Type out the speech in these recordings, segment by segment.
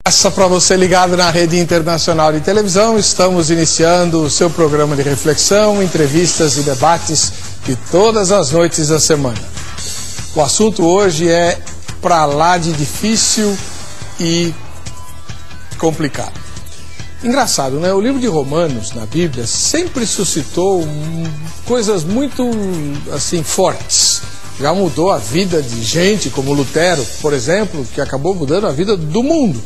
Essa para você ligado na Rede Internacional de Televisão, estamos iniciando o seu programa de reflexão, entrevistas e debates de todas as noites da semana. O assunto hoje é pra lá de difícil e complicado. Engraçado, né? O livro de Romanos na Bíblia sempre suscitou coisas muito, assim, fortes. Já mudou a vida de gente como Lutero, por exemplo, que acabou mudando a vida do mundo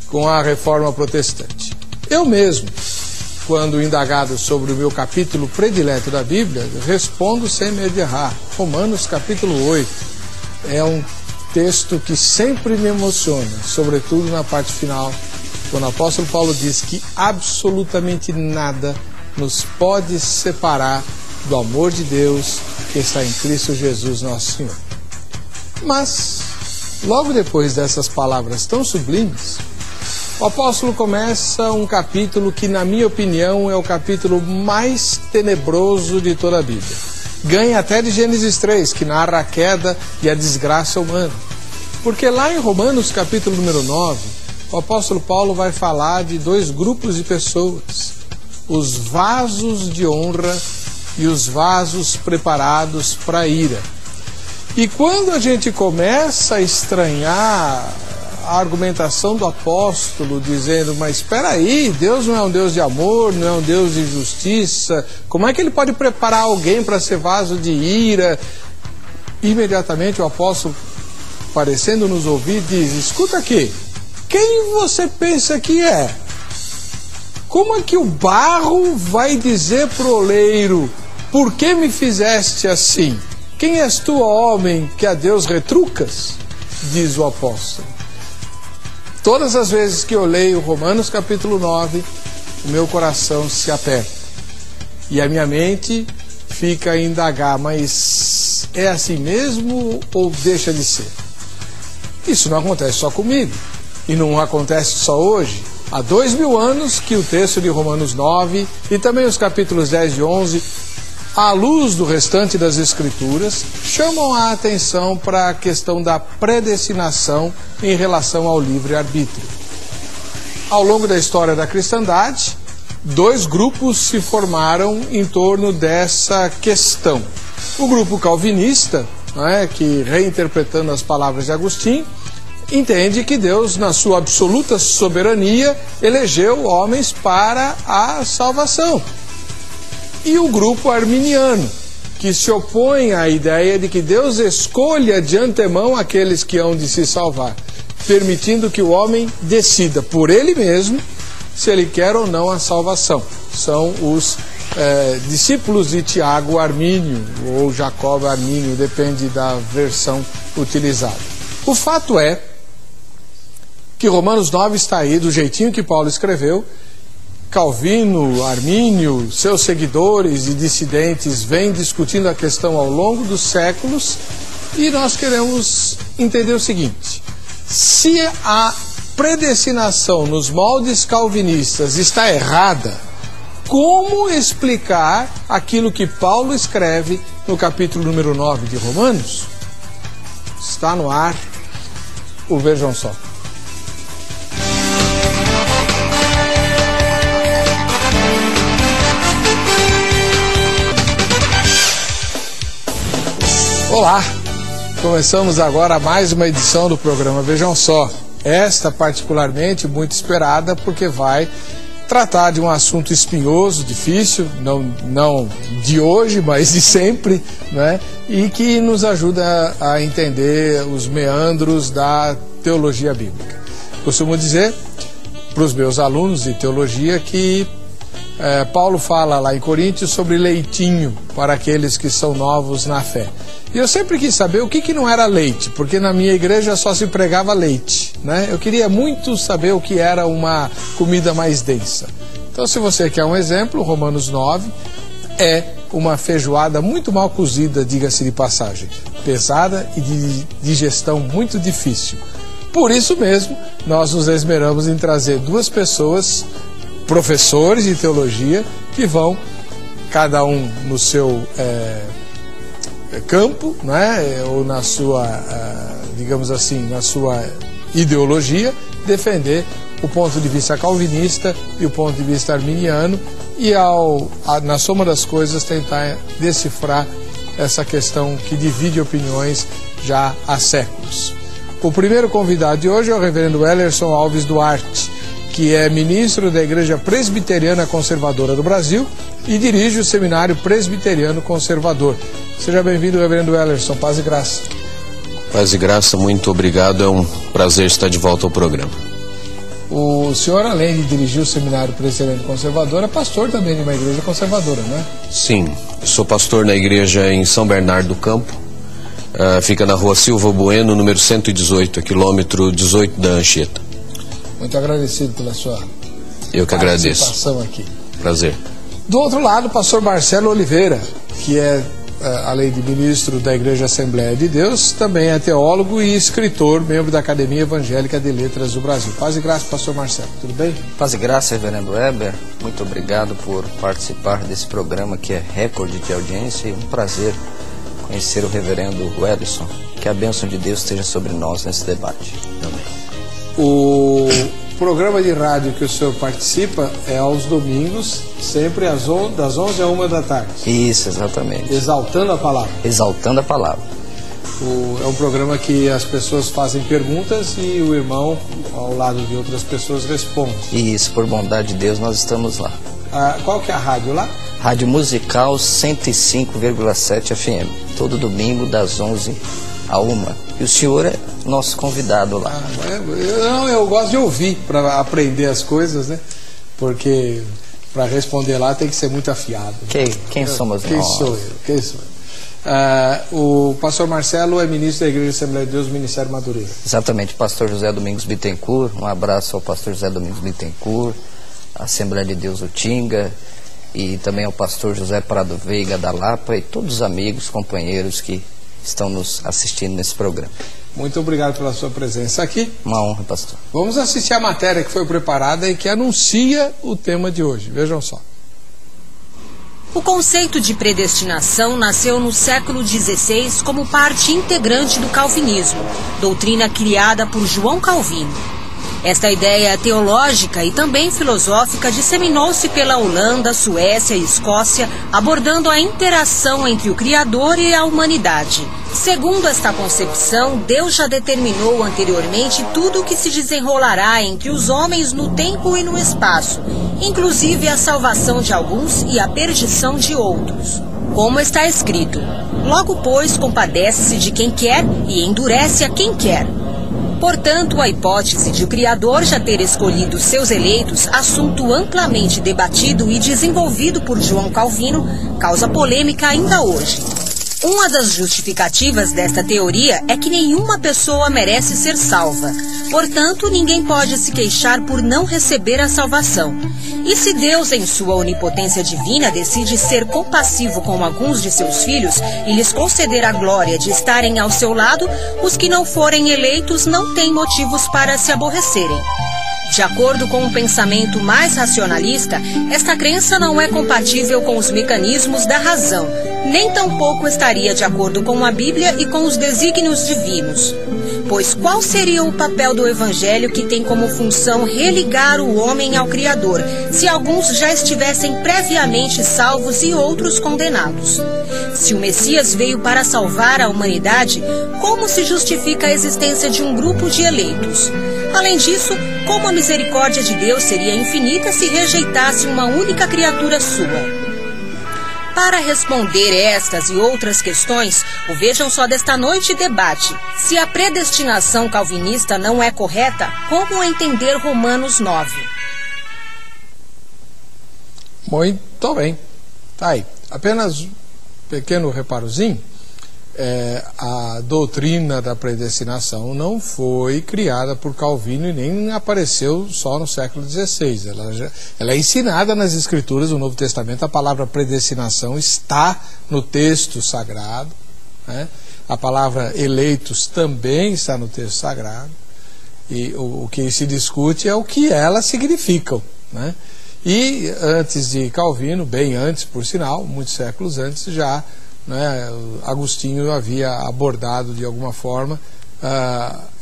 com a Reforma Protestante. Eu mesmo, quando indagado sobre o meu capítulo predileto da Bíblia, respondo sem medo de errar. Romanos capítulo 8 é um texto que sempre me emociona, sobretudo na parte final, quando o apóstolo Paulo diz que absolutamente nada nos pode separar do amor de Deus que está em Cristo Jesus nosso Senhor. Mas, logo depois dessas palavras tão sublimes, o apóstolo começa um capítulo que, na minha opinião, é o capítulo mais tenebroso de toda a Bíblia. Ganha até de Gênesis 3, que narra a queda e a desgraça humana. Porque lá em Romanos, capítulo número 9, o apóstolo Paulo vai falar de dois grupos de pessoas: os vasos de honra e os vasos preparados para a ira. E quando a gente começa a estranhar a argumentação do apóstolo, dizendo, mas espera aí, Deus não é um Deus de amor, não é um Deus de justiça, como é que ele pode preparar alguém para ser vaso de ira? Imediatamente o apóstolo, parecendo nos ouvir, diz, escuta aqui, quem você pensa que é? Como é que o barro vai dizer para o oleiro, por que me fizeste assim? Quem és tu, homem, que a Deus retrucas? Diz o apóstolo. Todas as vezes que eu leio Romanos capítulo 9, o meu coração se aperta. E a minha mente fica a indagar, mas é assim mesmo ou deixa de ser? Isso não acontece só comigo. E não acontece só hoje. Há 2000 anos que o texto de Romanos 9 e também os capítulos 10 e 11, à luz do restante das Escrituras, chamam a atenção para a questão da predestinação em relação ao livre-arbítrio. Ao longo da história da cristandade, dois grupos se formaram em torno dessa questão. O grupo calvinista, que, reinterpretando as palavras de Agostinho, entende que Deus, na sua absoluta soberania, elegeu homens para a salvação. E o grupo arminiano, que se opõe à ideia de que Deus escolha de antemão aqueles que hão de se salvar, permitindo que o homem decida por ele mesmo se ele quer ou não a salvação. São os discípulos de Tiago Armínio, ou Jacob Armínio, depende da versão utilizada. O fato é que Romanos 9 está aí do jeitinho que Paulo escreveu. Calvino, Armínio, seus seguidores e dissidentes vêm discutindo a questão ao longo dos séculos e nós queremos entender o seguinte: se a predestinação nos moldes calvinistas está errada, como explicar aquilo que Paulo escreve no capítulo número 9 de Romanos? Está no ar o Vejam Só. Olá, começamos agora mais uma edição do programa Vejam Só. Esta particularmente muito esperada porque vai tratar de um assunto espinhoso, difícil, não de hoje, mas de sempre, né? E que nos ajuda a entender os meandros da teologia bíblica. Costumo dizer para os meus alunos de teologia que Paulo fala lá em Coríntios sobre leitinho para aqueles que são novos na fé. E eu sempre quis saber o que não era leite, porque na minha igreja só se pregava leite, né? Eu queria muito saber o que era uma comida mais densa. Então, se você quer um exemplo, Romanos 9 é uma feijoada muito mal cozida, diga-se de passagem, pesada e de digestão muito difícil. Por isso mesmo, nós nos esmeramos em trazer duas pessoas, professores de teologia, que vão, cada um no seu campo, né, ou na sua, digamos assim, na sua ideologia, defender o ponto de vista calvinista e o ponto de vista arminiano e, na soma das coisas, tentar decifrar essa questão que divide opiniões já há séculos. O primeiro convidado de hoje é o reverendo Wellerson Alves Duarte, que é ministro da Igreja Presbiteriana Conservadora do Brasil e dirige o Seminário Presbiteriano Conservador. Seja bem-vindo, reverendo Wellerson. Paz e graça. Paz e graça, muito obrigado. É um prazer estar de volta ao programa. O senhor, além de dirigir o Seminário Presbiteriano Conservador, é pastor também de uma igreja conservadora, não é? Sim, sou pastor na igreja em São Bernardo do Campo. Fica na rua Silva Bueno, número 118, quilômetro 18 da Anchieta. Muito agradecido pela sua participação aqui. Prazer. Do outro lado, o pastor Marcelo Oliveira, que é, além de ministro da Igreja Assembleia de Deus, também é teólogo e escritor, membro da Academia Evangélica de Letras do Brasil. Paz e graça, pastor Marcelo. Tudo bem? Paz e graça, reverendo Weber. Muito obrigado por participar desse programa que é recorde de audiência e um prazer conhecer o reverendo Wellerson. Que a bênção de Deus esteja sobre nós nesse debate. Amém. O programa de rádio que o senhor participa é aos domingos, sempre das 11 à 1 da tarde. Isso, exatamente. Exaltando a palavra. Exaltando a palavra. É um programa que as pessoas fazem perguntas e o irmão, ao lado de outras pessoas, responde. Isso, por bondade de Deus, nós estamos lá. Qual que é a rádio lá? Rádio Musical 105,7 FM. Todo domingo, das 11 à 1. E o senhor é nosso convidado lá. Eu gosto de ouvir para aprender as coisas, né? Porque para responder lá tem que ser muito afiado. Quem somos nós? Quem sou eu? O pastor Marcelo é ministro da Igreja Assembleia de Deus, Ministério Madureira. Exatamente, pastor José Domingos Bittencourt. Um abraço ao pastor José Domingos Bittencourt, Assembleia de Deus Utinga, e também ao pastor José Prado Veiga da Lapa e todos os amigos, companheiros que estão nos assistindo nesse programa. Muito obrigado pela sua presença aqui. Uma honra, pastor. Vamos assistir a matéria que foi preparada e que anuncia o tema de hoje. Vejam só. O conceito de predestinação nasceu no século XVI como parte integrante do calvinismo, doutrina criada por João Calvino. Esta ideia teológica e também filosófica disseminou-se pela Holanda, Suécia e Escócia, abordando a interação entre o Criador e a humanidade. Segundo esta concepção, Deus já determinou anteriormente tudo o que se desenrolará entre os homens no tempo e no espaço, inclusive a salvação de alguns e a perdição de outros. Como está escrito: logo, pois, compadece-se de quem quer e endurece a quem quer. Portanto, a hipótese de o Criador já ter escolhido seus eleitos, assunto amplamente debatido e desenvolvido por João Calvino, causa polêmica ainda hoje. Uma das justificativas desta teoria é que nenhuma pessoa merece ser salva. Portanto, ninguém pode se queixar por não receber a salvação. E se Deus, em sua onipotência divina, decide ser compassivo com alguns de seus filhos e lhes conceder a glória de estarem ao seu lado, os que não forem eleitos não têm motivos para se aborrecerem. De acordo com um pensamento mais racionalista, esta crença não é compatível com os mecanismos da razão, nem tampouco estaria de acordo com a Bíblia e com os desígnios divinos. Pois qual seria o papel do Evangelho, que tem como função religar o homem ao Criador, se alguns já estivessem previamente salvos e outros condenados? Se o Messias veio para salvar a humanidade, como se justifica a existência de um grupo de eleitos? Além disso, como a misericórdia de Deus seria infinita se rejeitasse uma única criatura sua? Para responder estas e outras questões, o Vejam Só desta noite debate: se a predestinação calvinista não é correta, como entender Romanos 9? Muito bem. Tá aí. Apenas um pequeno reparozinho. A doutrina da predestinação não foi criada por Calvino e nem apareceu só no século XVI. Ela é ensinada nas Escrituras do Novo Testamento. A palavra predestinação está no texto sagrado, né? A palavra eleitos também está no texto sagrado. E o que se discute é o que elas significam, né? E antes de Calvino, bem antes, por sinal, muitos séculos antes, já, né, Agostinho havia abordado de alguma forma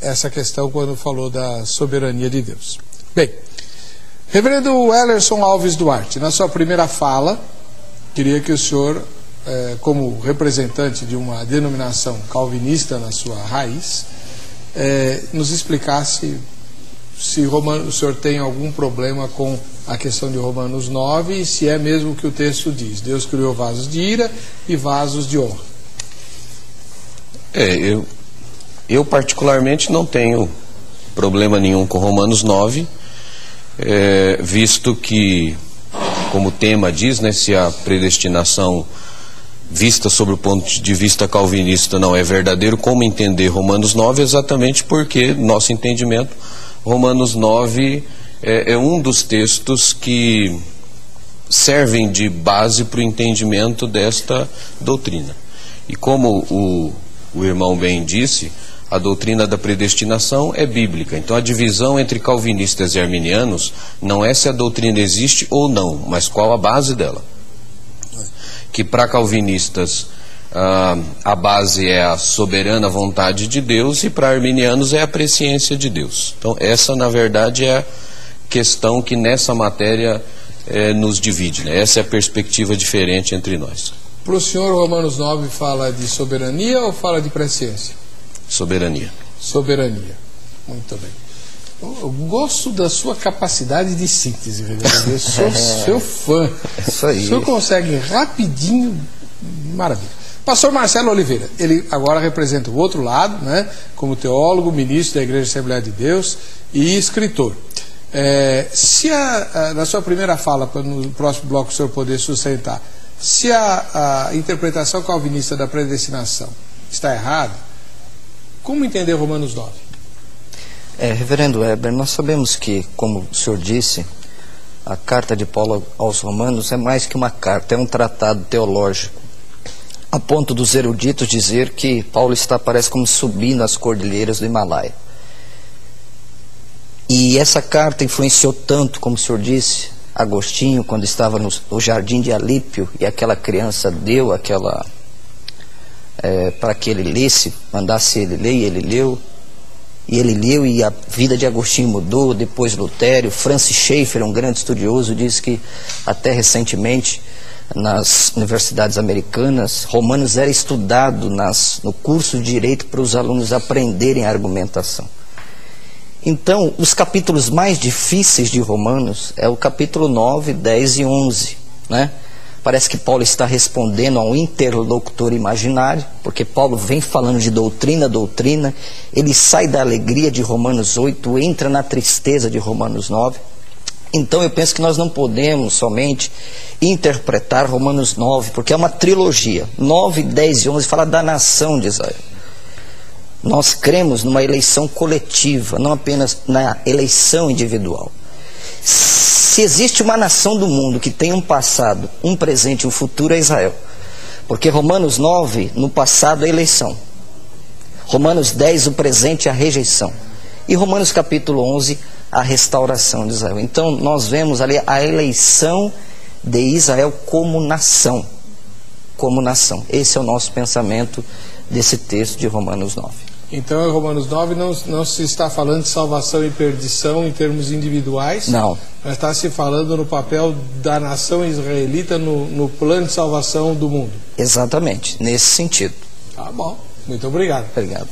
essa questão quando falou da soberania de Deus. Bem, reverendo Ellerson Alves Duarte, na sua primeira fala, queria que o senhor, como representante de uma denominação calvinista na sua raiz, nos explicasse se o senhor tem algum problema com a questão de Romanos 9 e se é mesmo o que o texto diz. Deus criou vasos de ira e vasos de honra. Eu particularmente não tenho problema nenhum com Romanos 9, visto que, como o tema diz, né, se a predestinação vista sobre o ponto de vista calvinista não é verdadeiro, como entender Romanos 9? Exatamente porque, nosso entendimento, Romanos 9 é um dos textos que servem de base para o entendimento desta doutrina. E como o irmão bem disse, a doutrina da predestinação é bíblica. Então a divisão entre calvinistas e arminianos não é se a doutrina existe ou não, mas qual a base dela. Que para calvinistas a base é a soberana vontade de Deus e para arminianos é a presciência de Deus. Então essa na verdade é a questão que nessa matéria nos divide, né? Essa é a perspectiva diferente entre nós. Para o senhor, Romanos 9 fala de soberania ou fala de presciência? Soberania. Soberania. Muito bem. Eu gosto da sua capacidade de síntese, reverendo. Eu sou seu fã. Isso aí. O senhor consegue rapidinho, maravilha. Pastor Marcelo Oliveira, ele agora representa o outro lado, né, como teólogo, ministro da Igreja Assembleia de Deus e escritor. Se na sua primeira fala, no próximo bloco o senhor poder sustentar, se a interpretação calvinista da predestinação está errada, como entender Romanos 9? Reverendo Weber, nós sabemos que, como o senhor disse, a carta de Paulo aos Romanos é mais que uma carta, é um tratado teológico, a ponto dos eruditos dizer que Paulo parece como subindo as cordilheiras do Himalaia. E essa carta influenciou tanto, como o senhor disse, Agostinho, quando estava no jardim de Alípio, e aquela criança deu para que ele lesse, mandasse ele ler, e ele leu. E ele leu e a vida de Agostinho mudou. Depois Lutério, Francis Schaeffer, um grande estudioso, disse que até recentemente nas universidades americanas, Romanos era estudado no curso de Direito para os alunos aprenderem a argumentação. Então, os capítulos mais difíceis de Romanos é o capítulo 9, 10 e 11, né? Parece que Paulo está respondendo a um interlocutor imaginário, porque Paulo vem falando de doutrina, ele sai da alegria de Romanos 8, entra na tristeza de Romanos 9. Então eu penso que nós não podemos somente interpretar Romanos 9, porque é uma trilogia. 9, 10 e 11 fala da nação de Israel. Nós cremos numa eleição coletiva, não apenas na eleição individual. Se existe uma nação do mundo que tem um passado, um presente e um futuro, é Israel. Porque Romanos 9, no passado, é a eleição. Romanos 10, o presente, é a rejeição. E Romanos capítulo 11, a restauração de Israel. Então, nós vemos ali a eleição de Israel como nação. Como nação. Esse é o nosso pensamento desse texto de Romanos 9. Então, em Romanos 9 não se está falando de salvação e perdição em termos individuais. Não. Mas está se falando no papel da nação israelita no plano de salvação do mundo. Exatamente, nesse sentido. Tá bom, muito obrigado. Obrigado.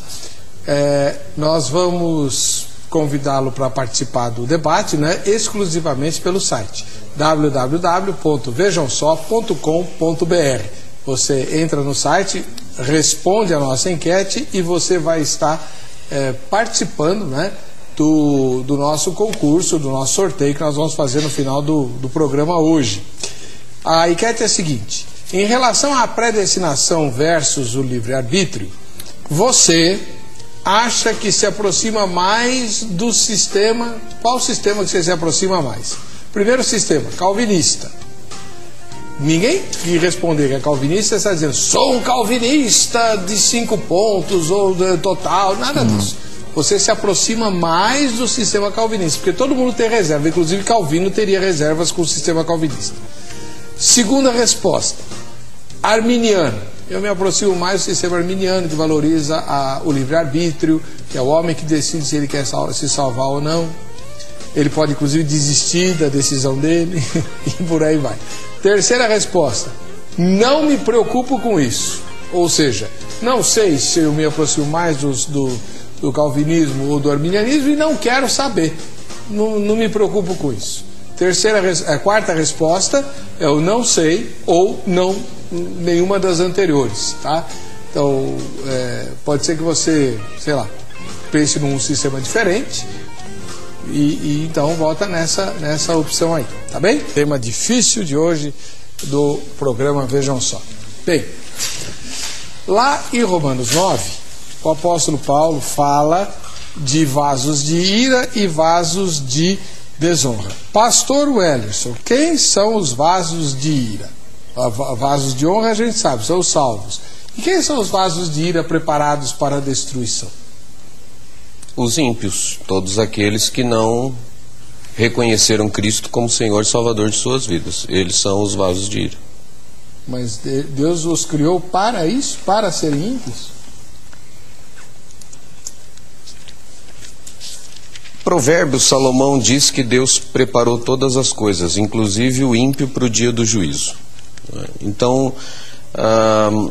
Nós vamos convidá-lo para participar do debate, né, exclusivamente pelo site www.vejamsó.com.br. Você entra no site, responde a nossa enquete e você vai estar participando, né, do nosso concurso, do nosso sorteio que nós vamos fazer no final do programa hoje. A enquete é a seguinte: em relação à predestinação versus o livre-arbítrio, você acha que se aproxima mais do sistema? Qual sistema que você se aproxima mais? Primeiro sistema, calvinista. Ninguém que responder que é calvinista está dizendo sou um calvinista de 5 pontos ou de total, nada disso. Você se aproxima mais do sistema calvinista, porque todo mundo tem reserva, inclusive Calvino teria reservas com o sistema calvinista. Segunda resposta, arminiano. Eu me aproximo mais do sistema arminiano, que valoriza o livre-arbítrio, que é o homem que decide se ele quer se salvar ou não. Ele pode, inclusive, desistir da decisão dele e por aí vai. Terceira resposta: não me preocupo com isso. Ou seja, não sei se eu me aproximo mais do calvinismo ou do arminianismo e não quero saber. Não me preocupo com isso. Quarta resposta é o não sei ou não nenhuma das anteriores, tá? Então, pode ser que você, sei lá, pense num sistema diferente e então vota nessa opção aí, tá bem? Tema difícil de hoje do programa, vejam só. Bem, lá em Romanos 9, o apóstolo Paulo fala de vasos de ira e vasos de desonra. Pastor Wellerson, quem são os vasos de ira? Vasos de honra a gente sabe, são os salvos. E quem são os vasos de ira preparados para a destruição? Os ímpios, todos aqueles que não reconheceram Cristo como Senhor e Salvador de suas vidas. Eles são os vasos de ira. Mas Deus os criou para isso? Para serem ímpios? Provérbios, Salomão diz que Deus preparou todas as coisas, inclusive o ímpio, para o dia do juízo. Então,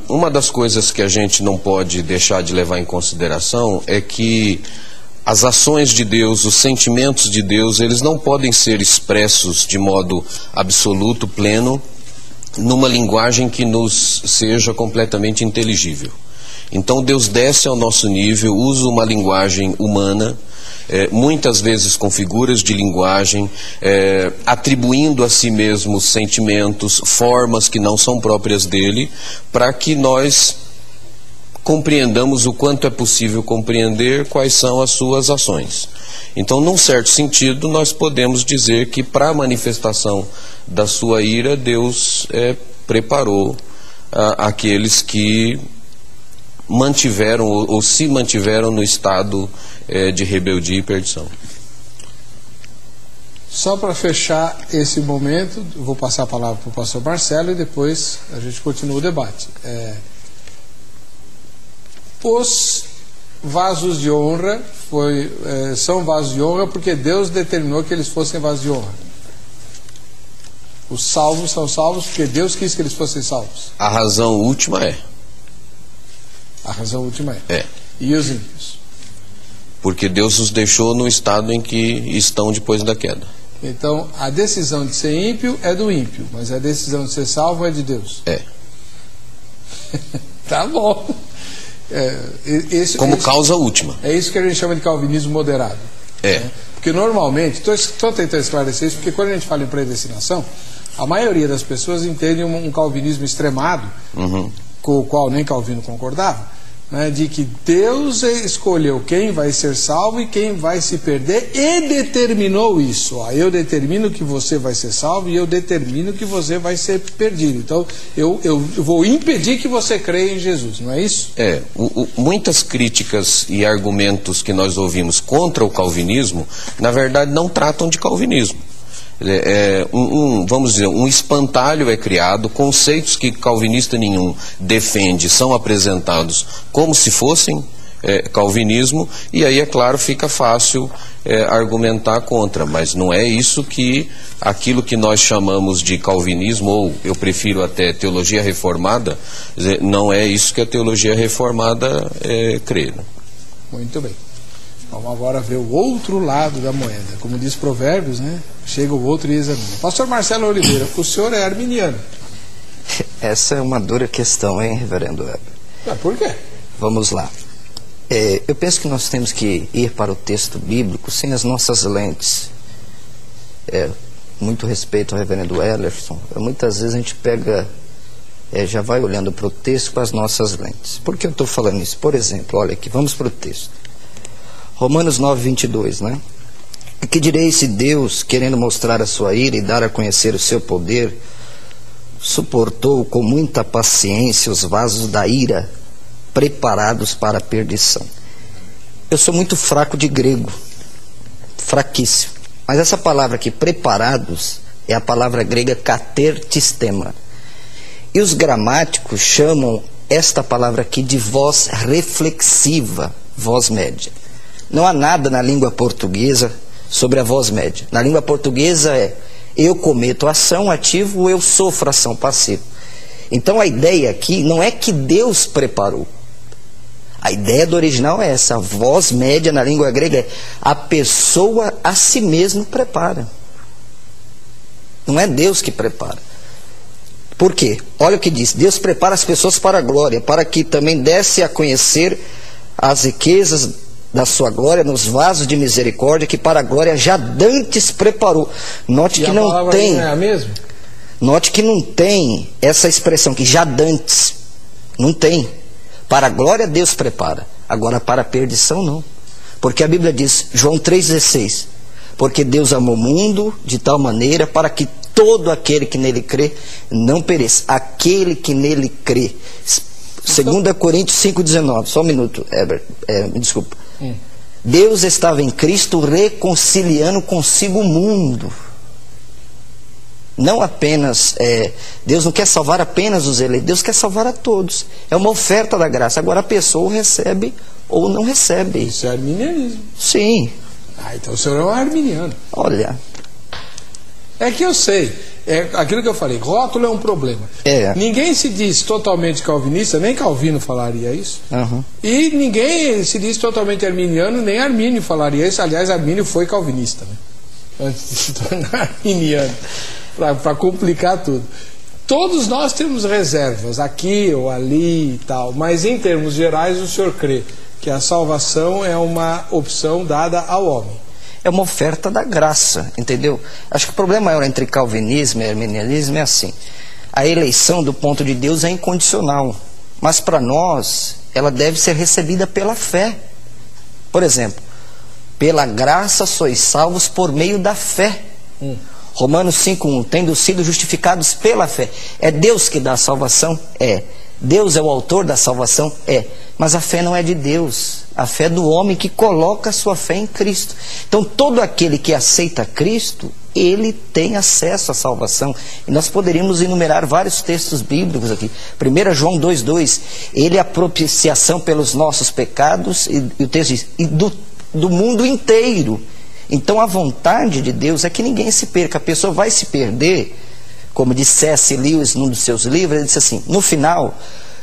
uma das coisas que a gente não pode deixar de levar em consideração é que as ações de Deus, os sentimentos de Deus, eles não podem ser expressos de modo absoluto, pleno, numa linguagem que nos seja completamente inteligível. Então Deus desce ao nosso nível, usa uma linguagem humana, muitas vezes com figuras de linguagem, atribuindo a si mesmo sentimentos, formas que não são próprias dele, para que nós compreendamos o quanto é possível compreender quais são as suas ações. Então, num certo sentido, nós podemos dizer que para a manifestação da sua ira, Deus preparou aqueles que mantiveram ou se mantiveram no estado de rebeldia e perdição. Só para fechar esse momento, eu vou passar a palavra para o pastor Marcelo e depois a gente continua o debate. Os vasos de honra são vasos de honra porque Deus determinou que eles fossem vasos de honra. Os salvos são salvos porque Deus quis que eles fossem salvos. A razão última é. A razão última é. E os ímpios? Porque Deus os deixou no estado em que estão depois da queda. Então, a decisão de ser ímpio é do ímpio, mas a decisão de ser salvo é de Deus. Tá bom. Como causa última. É isso que a gente chama de calvinismo moderado. Né? Porque normalmente, estou tentando esclarecer isso, porque quando a gente fala em predestinação, a maioria das pessoas entende um calvinismo extremado, com o qual nem Calvino concordava, né, de que Deus escolheu quem vai ser salvo e quem vai se perder e determinou isso. Eu determino que você vai ser salvo e eu determino que você vai ser perdido. Então, eu vou impedir que você creia em Jesus, não é isso? Muitas críticas e argumentos que nós ouvimos contra o calvinismo, na verdade, não tratam de calvinismo. Vamos dizer, um espantalho é criado, conceitos que calvinista nenhum defende são apresentados como se fossem calvinismo, e aí, é claro, fica fácil argumentar contra, mas não é isso que aquilo que nós chamamos de calvinismo, ou eu prefiro até teologia reformada, não é isso que a teologia reformada crê. Muito bem. Vamos agora ver o outro lado da moeda. Como diz Provérbios, né? Chega o outro e examina. Pastor Marcelo Oliveira, o senhor é arminiano? Essa é uma dura questão, hein, reverendo Weber? Por quê? Vamos lá. Eu penso que nós temos que ir para o texto bíblico sem as nossas lentes. Muito respeito ao reverendo Wellerson. Muitas vezes a gente pega, já vai olhando para o texto com as nossas lentes. Por que eu estou falando isso? Por exemplo, olha aqui, vamos para o texto. Romanos 9, 22, né? Que direi se Deus, querendo mostrar a sua ira e dar a conhecer o seu poder, suportou com muita paciência os vasos da ira preparados para a perdição? Eu sou muito fraco de grego, fraquíssimo. Mas essa palavra aqui, preparados, é a palavra grega katertistema. E os gramáticos chamam esta palavra aqui de voz reflexiva, voz média. Não há nada na língua portuguesa sobre a voz média. Na língua portuguesa é eu cometo ação ativo, eu sofro ação passiva. Então a ideia aqui não é que Deus preparou. A ideia do original é essa. A voz média na língua grega é a pessoa a si mesma prepara. Não é Deus que prepara. Por quê? Olha o que diz. Deus prepara as pessoas para a glória, para que também desse a conhecer as riquezas da sua glória nos vasos de misericórdia, que para a glória já dantes preparou. Note que não tem. É a mesma? Note que não tem essa expressão que já dantes. Não tem. Para a glória Deus prepara. Agora para a perdição não. Porque a Bíblia diz, João 3,16, porque Deus amou o mundo de tal maneira para que todo aquele que nele crê não pereça. Aquele que nele crê. 2 Coríntios 5,19. Só um minuto, Herbert. Me desculpa. Deus estava em Cristo reconciliando consigo o mundo. Não apenas, Deus não quer salvar apenas os eleitos, Deus quer salvar a todos. É uma oferta da graça. Agora a pessoa recebe ou não recebe. Isso é arminianismo. Sim. Então o senhor é um arminiano. Olha. É que eu sei. É aquilo que eu falei, rótulo é um problema. Ninguém se diz totalmente calvinista, nem Calvino falaria isso. E ninguém se diz totalmente arminiano, nem Armínio falaria isso. Aliás, Armínio foi calvinista, né? Antes de se tornar arminiano. Para complicar tudo. Todos nós temos reservas, aqui ou ali e tal, mas em termos gerais o senhor crê que a salvação é uma opção dada ao homem. É uma oferta da graça, entendeu? Acho que o problema maior entre calvinismo e arminianismo é assim. A eleição do ponto de Deus é incondicional, mas para nós ela deve ser recebida pela fé. Por exemplo, pela graça sois salvos por meio da fé. Romanos 5,1, tendo sido justificados pela fé. É Deus que dá a salvação? É. Deus é o autor da salvação? É. Mas a fé não é de Deus. A fé é do homem que coloca a sua fé em Cristo. Então todo aquele que aceita Cristo, ele tem acesso à salvação. E nós poderíamos enumerar vários textos bíblicos aqui. 1 João 2,2, ele é a propiciação pelos nossos pecados, e o texto diz, e do mundo inteiro. Então a vontade de Deus é que ninguém se perca. A pessoa vai se perder, como disse C.S. Lewis num dos seus livros, ele disse assim, no final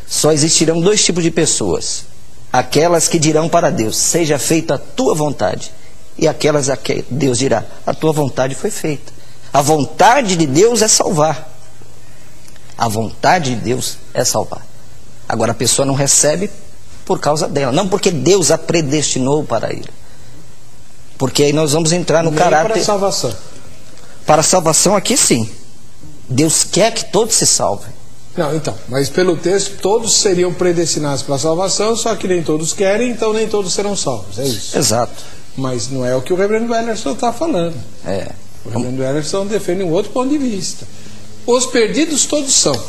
só existirão dois tipos de pessoas: aquelas que dirão para Deus, seja feita a tua vontade, e aquelas a que Deus dirá, a tua vontade foi feita. A vontade de Deus é salvar. A vontade de Deus é salvar. Agora a pessoa não recebe por causa dela, não porque Deus a predestinou para ir. Porque aí nós vamos entrar no caráter... para a salvação. Para a salvação aqui sim. Deus quer que todos se salvem. Não, então, mas pelo texto todos seriam predestinados para a salvação, só que nem todos querem, então nem todos serão salvos, é isso. Exato. Mas não é o que o reverendo Ellerson está falando. O reverendo Ellerson defende um outro ponto de vista. Os perdidos todos são.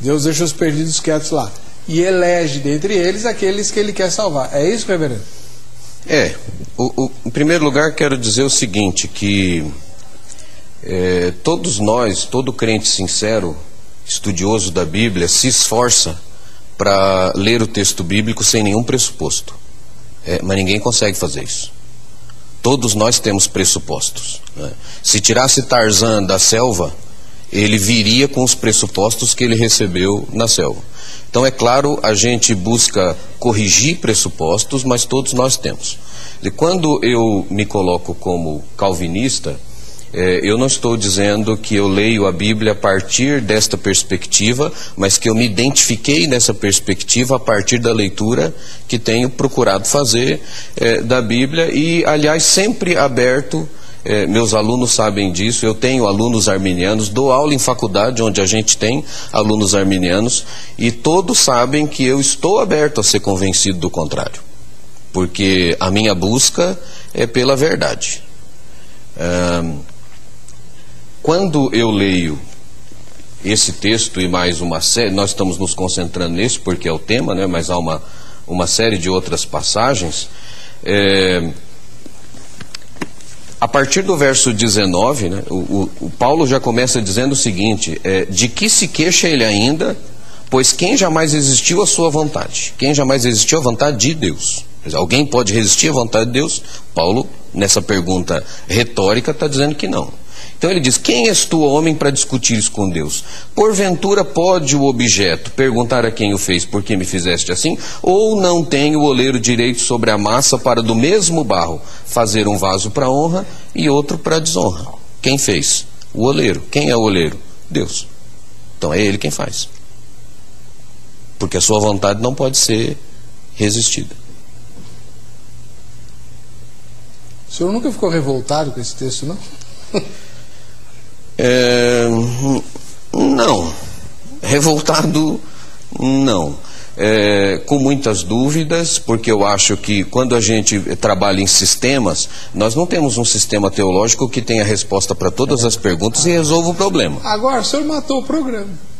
Deus deixa os perdidos quietos lá. E elege dentre eles aqueles que ele quer salvar. É isso, reverendo? Em primeiro lugar quero dizer o seguinte, que todos nós, todo crente sincero, estudioso da Bíblia, se esforça para ler o texto bíblico sem nenhum pressuposto. Mas ninguém consegue fazer isso. Todos nós temos pressupostos, né? Se tirasse Tarzan da selva, ele viria com os pressupostos que ele recebeu na selva. Então, é claro, a gente busca corrigir pressupostos, mas todos nós temos. E quando eu me coloco como calvinista, eu não estou dizendo que eu leio a Bíblia a partir desta perspectiva, mas que eu me identifiquei nessa perspectiva a partir da leitura que tenho procurado fazer da Bíblia e, aliás, sempre aberto. Meus alunos sabem disso, eu tenho alunos arminianos, dou aula em faculdade onde a gente tem alunos arminianos e todos sabem que eu estou aberto a ser convencido do contrário, porque a minha busca é pela verdade. Quando eu leio esse texto e mais uma série, nós estamos nos concentrando nesse porque é o tema, né? Mas há uma série de outras passagens. A partir do verso 19, né, o Paulo já começa dizendo o seguinte, de que se queixa ele ainda, Pois quem jamais resistiu à sua vontade? Quem jamais resistiu à vontade de Deus? Alguém pode resistir à vontade de Deus? Paulo, nessa pergunta retórica, está dizendo que não. Então ele diz, quem és tu, homem, para discutir isso com Deus? Porventura pode o objeto perguntar a quem o fez, por que me fizeste assim? Ou não tem o oleiro direito sobre a massa para do mesmo barro fazer um vaso para honra e outro para desonra? Quem fez? O oleiro. Quem é o oleiro? Deus. Então é ele quem faz. Porque a sua vontade não pode ser resistida. O senhor nunca ficou revoltado com esse texto, não? Não. Revoltado, não. Com muitas dúvidas, porque eu acho que quando a gente trabalha em sistemas, nós não temos um sistema teológico que tenha resposta para todas as perguntas e resolva o problema. Agora, o senhor matou o programa.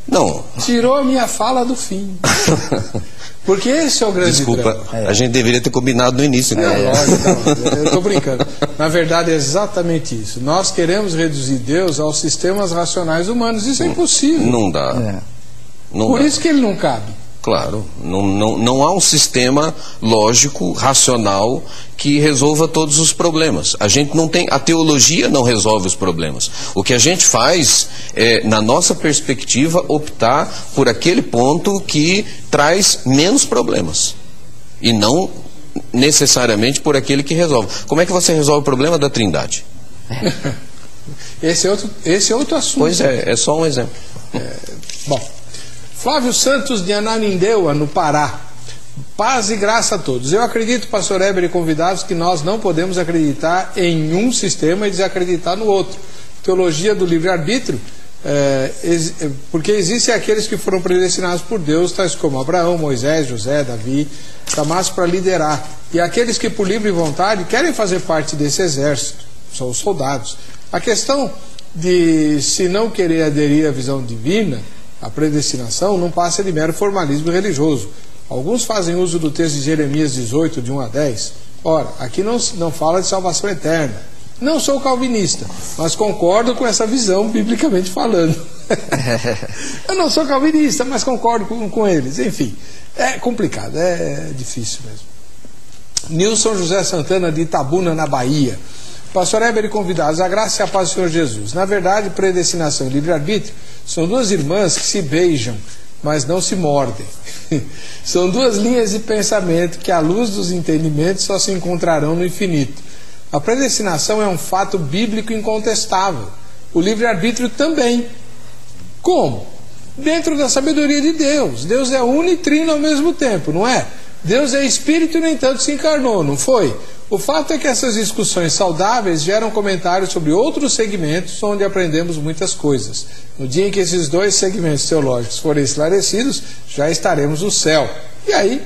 Não. Tirou a minha fala do fim. Porque esse é o grande Desculpa, drama. a gente deveria ter combinado no início. Lógico, eu estou brincando. Na verdade é exatamente isso. Nós queremos reduzir Deus aos sistemas racionais humanos. Isso é impossível. Não dá. Por isso que ele não cabe. Claro, não há um sistema lógico, racional, que resolva todos os problemas. A gente não tem, a teologia não resolve os problemas. O que a gente faz é, na nossa perspectiva, optar por aquele ponto que traz menos problemas. E não necessariamente por aquele que resolve. Como é que você resolve o problema da Trindade? Esse é outro assunto. Pois é só um exemplo. Bom, Flávio Santos de Ananindeua, no Pará. Paz e graça a todos. Eu acredito, pastor Heber e convidados, que nós não podemos acreditar em um sistema e desacreditar no outro. Teologia do livre-arbítrio, porque existem aqueles que foram predestinados por Deus, tais como Abraão, Moisés, José, Davi, chamados para liderar. E aqueles que por livre vontade querem fazer parte desse exército, são os soldados. A questão de se não querer aderir à visão divina, a predestinação, não passa de mero formalismo religioso. Alguns fazem uso do texto de Jeremias 18, de 1 a 10. Ora, aqui não fala de salvação eterna. Não sou calvinista, mas concordo com essa visão, biblicamente falando. Eu não sou calvinista, mas concordo com eles. Enfim, é complicado, é difícil mesmo. Nilson José Santana, de Itabuna, na Bahia. Pastor Heber e convidados, a graça e a paz do Senhor Jesus. Na verdade, predestinação e livre-arbítrio são duas irmãs que se beijam, mas não se mordem. São duas linhas de pensamento que, à luz dos entendimentos, só se encontrarão no infinito. A predestinação é um fato bíblico incontestável. O livre-arbítrio também. Como? Dentro da sabedoria de Deus. Deus é uno e trino ao mesmo tempo, não é? Deus é espírito e, no entanto, se encarnou, não foi? O fato é que essas discussões saudáveis geram comentários sobre outros segmentos onde aprendemos muitas coisas. No dia em que esses dois segmentos teológicos forem esclarecidos, já estaremos no céu. E aí,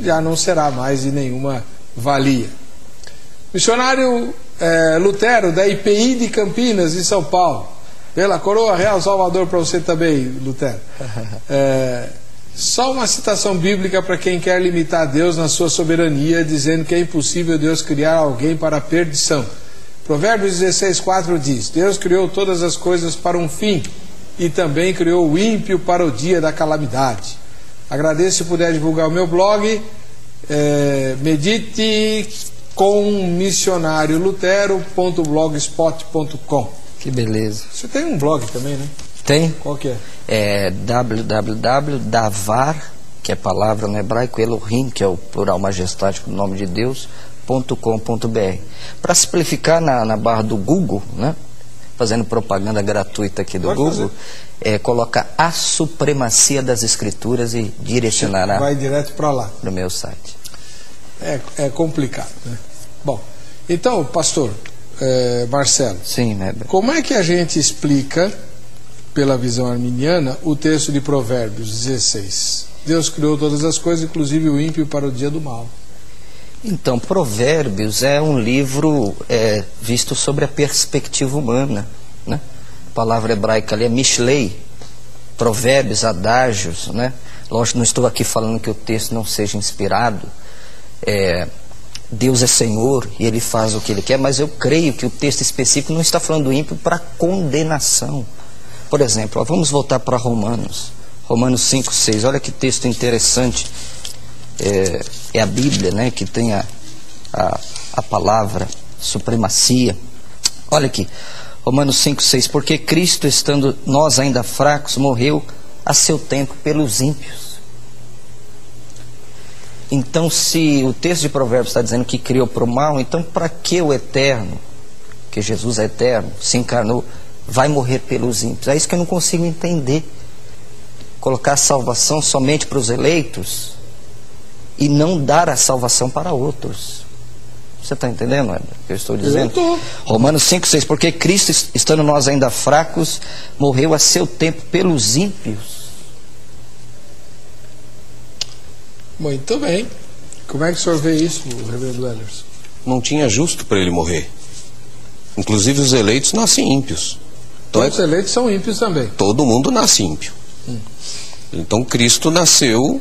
já não será mais de nenhuma valia. Missionário Lutero, da IPI de Campinas, em São Paulo. Pela Coroa Real Salvador para você também, Lutero. Só uma citação bíblica para quem quer limitar Deus na sua soberania, dizendo que é impossível Deus criar alguém para a perdição. Provérbios 16:4 diz: Deus criou todas as coisas para um fim e também criou o ímpio para o dia da calamidade. Agradeço se puder divulgar o meu blog, medite com missionariolutero.blogspot.com. Que beleza. Você tem um blog também, né? Tem? Qual que é? É www.davar, que é palavra no hebraico, Elohim, que é o plural majestático do nome de Deus, .com.br. Para simplificar na barra do Google, né? Fazendo propaganda gratuita aqui do Pode Google, coloca a supremacia das escrituras e direcionará. Vai direto para lá. No meu site. É complicado, né? Bom, então, pastor Marcelo. Sim, né? Como é que a gente explica, pela visão arminiana, o texto de Provérbios 16? Deus criou todas as coisas, inclusive o ímpio, para o dia do mal. Então, Provérbios é um livro visto sobre a perspectiva humana, né? A palavra hebraica ali é Mishlei, provérbios, adágios, né? Lógico, não estou aqui falando que o texto não seja inspirado. Deus é Senhor e Ele faz o que Ele quer, mas eu creio que o texto específico não está falando do ímpio para condenação. Por exemplo, vamos voltar para Romanos. Romanos 5:6. Olha que texto interessante. É a Bíblia, né, que tem a palavra supremacia. Olha aqui, Romanos 5:6. Porque Cristo, estando nós ainda fracos, morreu a seu tempo pelos ímpios. Então, se o texto de Provérbios está dizendo que criou para o mal, então para que o eterno, que Jesus é eterno, se encarnou, vai morrer pelos ímpios? É isso que eu não consigo entender. Colocar a salvação somente para os eleitos e não dar a salvação para outros. Você está entendendo, Edson, o que eu estou dizendo? Romanos 5:6. Porque Cristo, estando nós ainda fracos, morreu a seu tempo pelos ímpios. Muito bem. Como é que o senhor vê isso, reverendo Ellerson? Não tinha justo para ele morrer. Inclusive os eleitos nascem ímpios. Então, todos os eleitos são ímpios também. Todo mundo nasce ímpio. Então Cristo nasceu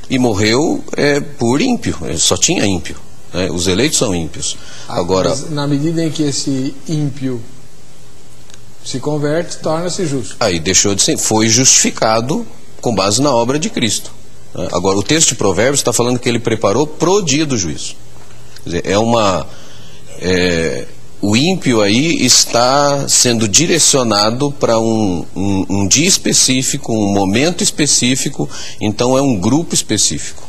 e morreu por ímpio. Ele só tinha ímpio. Né? Os eleitos são ímpios. Agora, mas na medida em que esse ímpio se converte, torna-se justo. Aí deixou de ser, foi justificado com base na obra de Cristo. Agora, o texto de Provérbios está falando que ele preparou pro dia do juízo. Quer dizer, o ímpio aí está sendo direcionado para um dia específico, um momento específico, então é um grupo específico.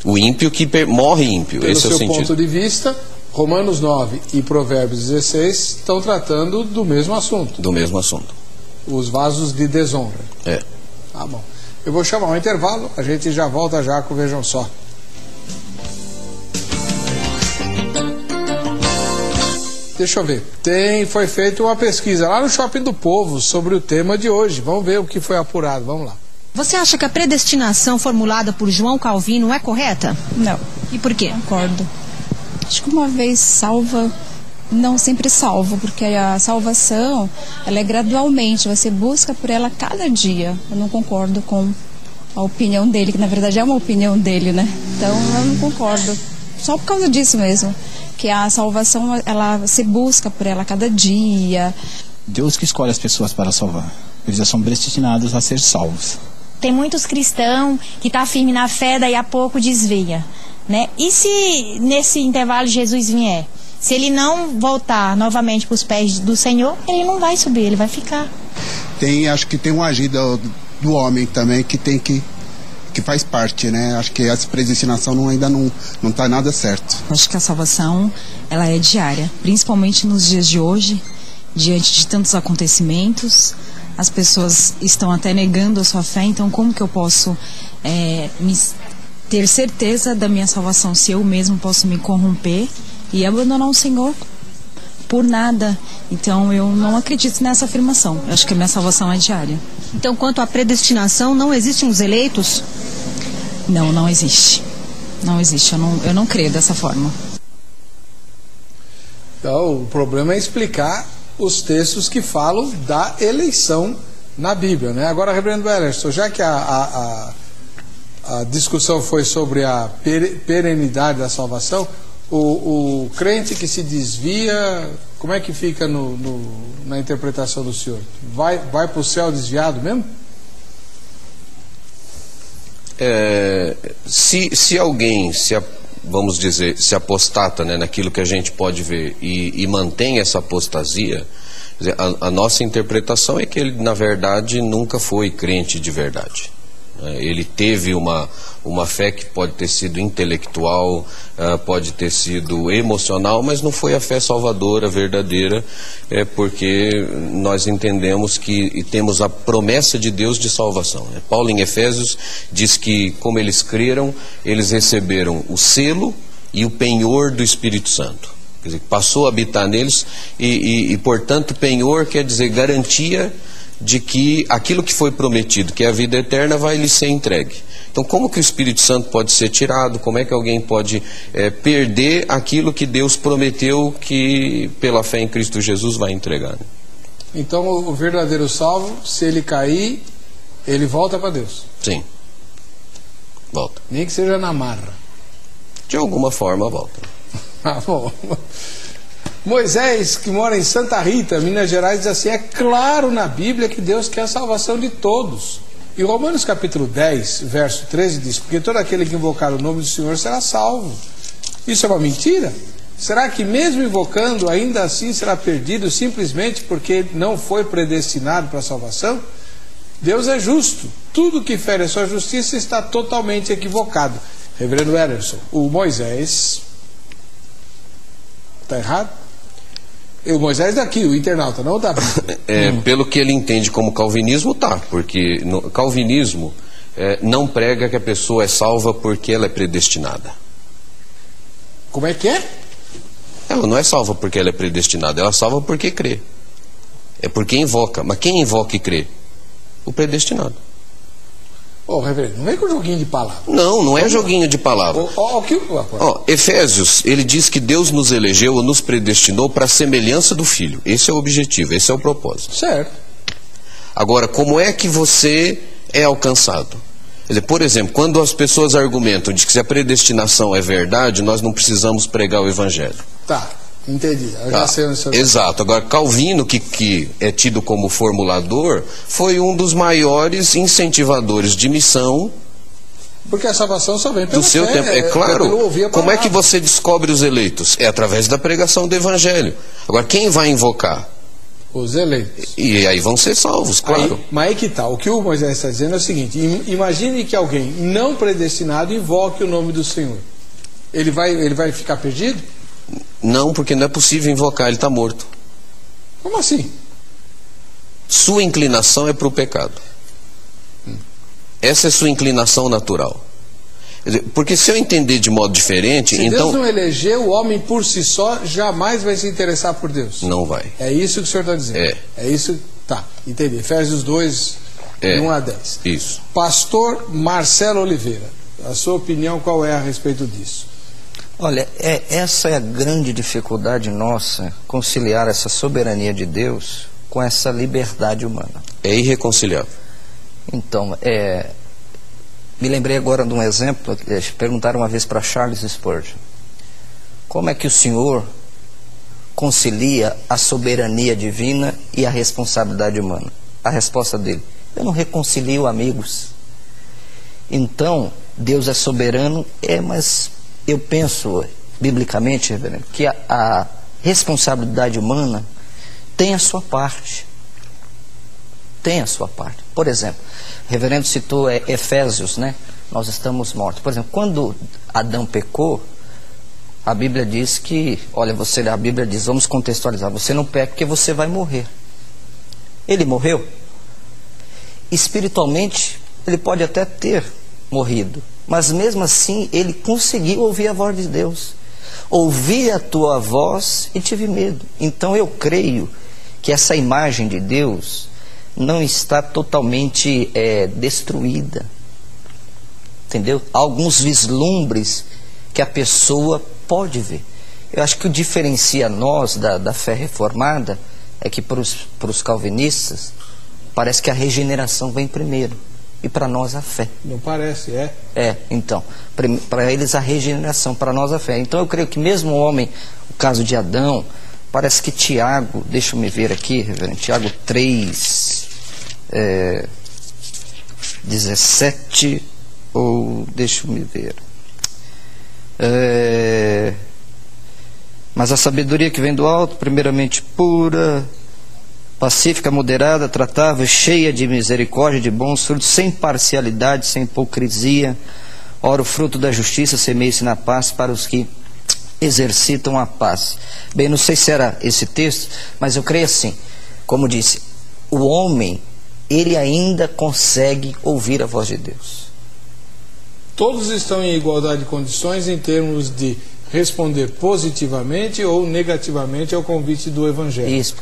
O ímpio que morre ímpio. Pelo esse é o sentido. ponto de vista, Romanos 9 e Provérbios 16 estão tratando do mesmo assunto. Do mesmo assunto. Os vasos de desonra. Tá bom. Eu vou chamar um intervalo, a gente já volta já com Vejam Só. Deixa eu ver. Foi feita uma pesquisa lá no Shopping do Povo sobre o tema de hoje. Vamos ver o que foi apurado. Vamos lá. Você acha que a predestinação formulada por João Calvino é correta? Não. E por quê? Concordo. Acho que uma vez salva, não sempre salvo, porque a salvação, ela é gradualmente, você busca por ela cada dia. Eu não concordo com a opinião dele, que na verdade é uma opinião dele, né? Então eu não concordo. Só por causa disso mesmo, que a salvação, ela se busca por ela cada dia. Deus que escolhe as pessoas para salvar. Eles já são predestinados a ser salvos. Tem muitos cristãos que estão firmes na fé, daí a pouco desvia, né? E se nesse intervalo Jesus vier? Se ele não voltar novamente para os pés do Senhor, ele não vai subir, ele vai ficar. Acho que tem um agir do homem também que faz parte, né? Acho que essa predestinação ainda não está nada certo. Acho que a salvação, ela é diária, principalmente nos dias de hoje, diante de tantos acontecimentos. As pessoas estão até negando a sua fé, então como que eu posso ter certeza da minha salvação se eu mesmo posso me corromper e abandonar o Senhor por nada? Então eu não acredito nessa afirmação. Eu acho que a minha salvação é diária. Então, quanto à predestinação, não existem os eleitos? Não existe. Não existe, eu não creio dessa forma. Então, o problema é explicar os textos que falam da eleição na Bíblia, né? Agora, reverendo Ellerson, já que a discussão foi sobre a perenidade da salvação, o crente que se desvia, como é que fica na interpretação do senhor? Vai para o céu desviado mesmo? Se alguém vamos dizer, se apostata, né, naquilo que a gente pode ver e mantém essa apostasia, a nossa interpretação é que ele, na verdade, nunca foi crente de verdade. Ele teve uma fé que pode ter sido intelectual, pode ter sido emocional, mas não foi a fé salvadora, verdadeira, porque nós entendemos que temos a promessa de Deus de salvação. Paulo, em Efésios, diz que, como eles creram, eles receberam o selo e o penhor do Espírito Santo. Quer dizer, passou a habitar neles e, portanto, penhor quer dizer garantia de que aquilo que foi prometido, que é a vida eterna, vai lhe ser entregue. Então, como que o Espírito Santo pode ser tirado? Como é que alguém pode perder aquilo que Deus prometeu que, pela fé em Cristo Jesus, vai entregar? Né? Então, o verdadeiro salvo, se ele cair, ele volta para Deus? Sim, volta. Nem que seja na marra? De alguma forma, volta. Ah, bom. Moisés, que mora em Santa Rita, Minas Gerais, diz assim: é claro na Bíblia que Deus quer a salvação de todos. Em Romanos capítulo 10, verso 13 diz: porque todo aquele que invocar o nome do Senhor será salvo. Isso é uma mentira? Será que mesmo invocando, ainda assim será perdido simplesmente porque não foi predestinado para a salvação? Deus é justo. Tudo que fere a sua justiça está totalmente equivocado. Reverendo Ederson, o Moisés está errado? O Moisés daqui, o internauta, não da Bíblia. Pelo que ele entende como calvinismo, tá. Porque no calvinismo não prega que a pessoa é salva porque ela é predestinada. Como é que é? Ela não é salva porque ela é predestinada, ela é salva porque crê. É porque invoca. Mas quem invoca e crê? O predestinado. Reverendo, não vem com joguinho de palavras. Não é joguinho de palavras. Efésios, ele diz que Deus nos elegeu ou nos predestinou para a semelhança do Filho. Esse é o objetivo, esse é o propósito. Certo. Agora, como é que você é alcançado? Por exemplo, quando as pessoas argumentam de que se a predestinação é verdade, nós não precisamos pregar o Evangelho. Tá, entendi. Eu já sei onde você vai. Exato. Agora, Calvino, que é tido como formulador, foi um dos maiores incentivadores de missão. Porque a salvação só vem pelo do seu tempo. É claro. Como é que você descobre os eleitos? É através da pregação do Evangelho. Agora, quem vai invocar? Os eleitos. E aí vão ser salvos, claro. Mas aí que tá. O que o Moisés está dizendo é o seguinte: imagine que alguém não predestinado invoque o nome do Senhor. Ele vai ficar perdido? Não, porque não é possível invocar, ele está morto. Como assim? Sua inclinação é para o pecado. Essa é sua inclinação natural. Porque se eu entender de modo diferente, se então... Deus não elegeu o homem por si só, jamais vai se interessar por Deus. Não vai. É isso que o senhor está dizendo. É isso. Tá, entendi. Efésios 2, 1 a 10. Isso. Pastor Marcelo Oliveira, a sua opinião qual é a respeito disso? Olha, essa é a grande dificuldade nossa, conciliar essa soberania de Deus com essa liberdade humana. É irreconciliável. Então, me lembrei agora de um exemplo. Perguntaram uma vez para Charles Spurgeon: como é que o senhor concilia a soberania divina e a responsabilidade humana? A resposta dele: eu não reconcilio amigos. Então, Deus é soberano, mas eu penso, biblicamente, reverendo, que a responsabilidade humana tem a sua parte. Tem a sua parte. Por exemplo, o reverendo citou Efésios, né? Nós estamos mortos. Por exemplo, quando Adão pecou, a Bíblia diz que, a Bíblia diz, vamos contextualizar, você não peca porque você vai morrer. Ele morreu? Espiritualmente, ele pode até ter morrido, mas mesmo assim, ele conseguiu ouvir a voz de Deus. Ouvi a tua voz e tive medo. Então eu creio que essa imagem de Deus não está totalmente destruída. Entendeu? Há alguns vislumbres que a pessoa pode ver. Eu acho que o diferencia nós da fé reformada é que para os calvinistas parece que a regeneração vem primeiro e para nós a fé. Não parece, então, para eles a regeneração, para nós a fé. Então eu creio que mesmo o homem, o caso de Adão, parece que Tiago, deixa eu me ver aqui, reverendo, Tiago 3, 17, ou deixa eu me ver. Mas a sabedoria que vem do alto, primeiramente pura, pacífica, moderada, tratável, cheia de misericórdia, de bons frutos, sem parcialidade, sem hipocrisia. Ora, o fruto da justiça semeia-se na paz para os que exercitam a paz. Bem, não sei se era esse texto, mas eu creio assim, como disse, o homem, ele ainda consegue ouvir a voz de Deus. Todos estão em igualdade de condições em termos de responder positivamente ou negativamente ao convite do Evangelho. Isso.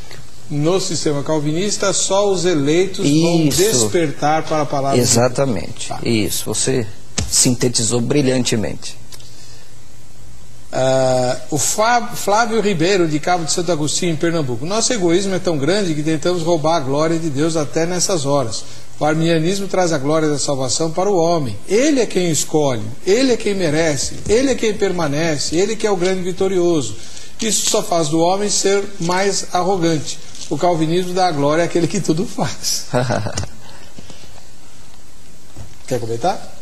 No sistema calvinista, só os eleitos vão despertar para a palavra de Deus. Exatamente. Tá. Isso, você sintetizou brilhantemente. O Flávio Ribeiro, de Cabo de Santo Agostinho, em Pernambuco. Nosso egoísmo é tão grande que tentamos roubar a glória de Deus até nessas horas. O arminianismo traz a glória da salvação para o homem. Ele é quem escolhe, ele é quem merece, ele é quem permanece, ele que é o grande vitorioso. Isso só faz do homem ser mais arrogante. O calvinismo dá a glória àquele que tudo faz. Quer comentar?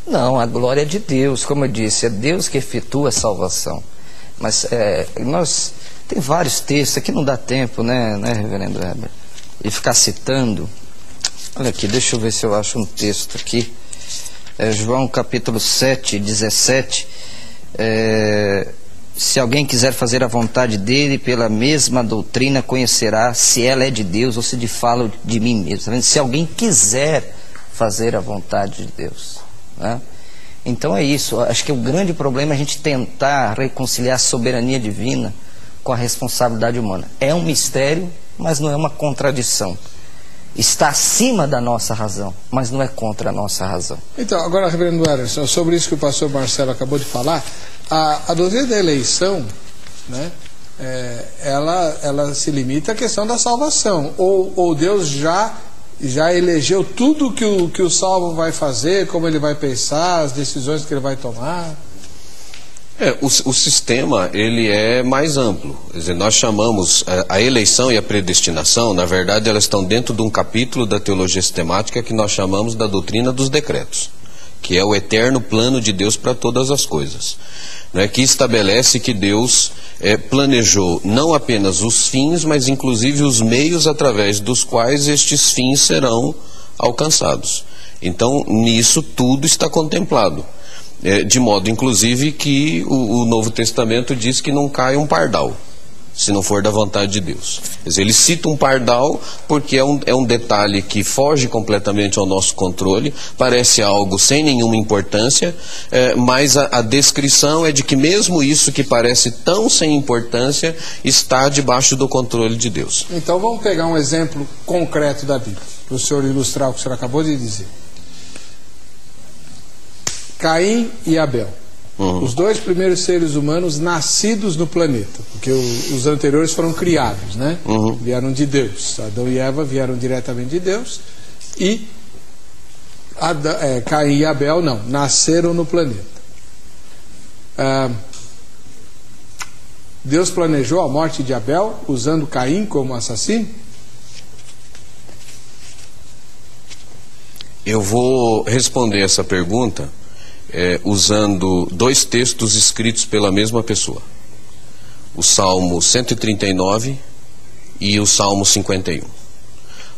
Não, a glória é de Deus, como eu disse, é Deus que efetua a salvação. Mas nós tem vários textos, aqui não dá tempo, né, reverendo Heber? E ficar citando. Olha aqui, deixa eu ver se eu acho um texto aqui. João capítulo 7, 17. Se alguém quiser fazer a vontade dele, pela mesma doutrina conhecerá se ela é de Deus ou se de falo de mim mesmo. Se alguém quiser fazer a vontade de Deus, né? Então é isso, acho que o grande problema é a gente tentar reconciliar a soberania divina com a responsabilidade humana. É um mistério, mas não é uma contradição. Está acima da nossa razão, mas não é contra a nossa razão. Então, agora, reverendo Ellison, sobre isso que o pastor Marcelo acabou de falar, a doutrina da eleição, né, ela se limita à questão da salvação. Ou Deus já elegeu tudo que o salvo vai fazer, como ele vai pensar, as decisões que ele vai tomar? O sistema, ele é mais amplo. Quer dizer, nós chamamos a eleição e a predestinação, na verdade, elas estão dentro de um capítulo da teologia sistemática que nós chamamos da doutrina dos decretos, que é o eterno plano de Deus para todas as coisas, né, que estabelece que Deus planejou não apenas os fins, mas inclusive os meios através dos quais estes fins serão alcançados. Então, nisso tudo está contemplado. De modo, inclusive, que o Novo Testamento diz que não cai um pardal, se não for da vontade de Deus. Quer dizer, ele cita um pardal porque é um detalhe que foge completamente ao nosso controle, parece algo sem nenhuma importância, mas a descrição é de que mesmo isso que parece tão sem importância está debaixo do controle de Deus. Então vamos pegar um exemplo concreto da Bíblia, para o senhor ilustrar o que o senhor acabou de dizer. Caim e Abel. Os dois primeiros seres humanos nascidos no planeta, porque os anteriores foram criados, né? Vieram de Deus. Adão e Eva vieram diretamente de Deus. E Caim e Abel não, nasceram no planeta. Deus planejou a morte de Abel usando Caim como assassino? Eu vou responder essa pergunta usando dois textos escritos pela mesma pessoa. O Salmo 139 e o Salmo 51.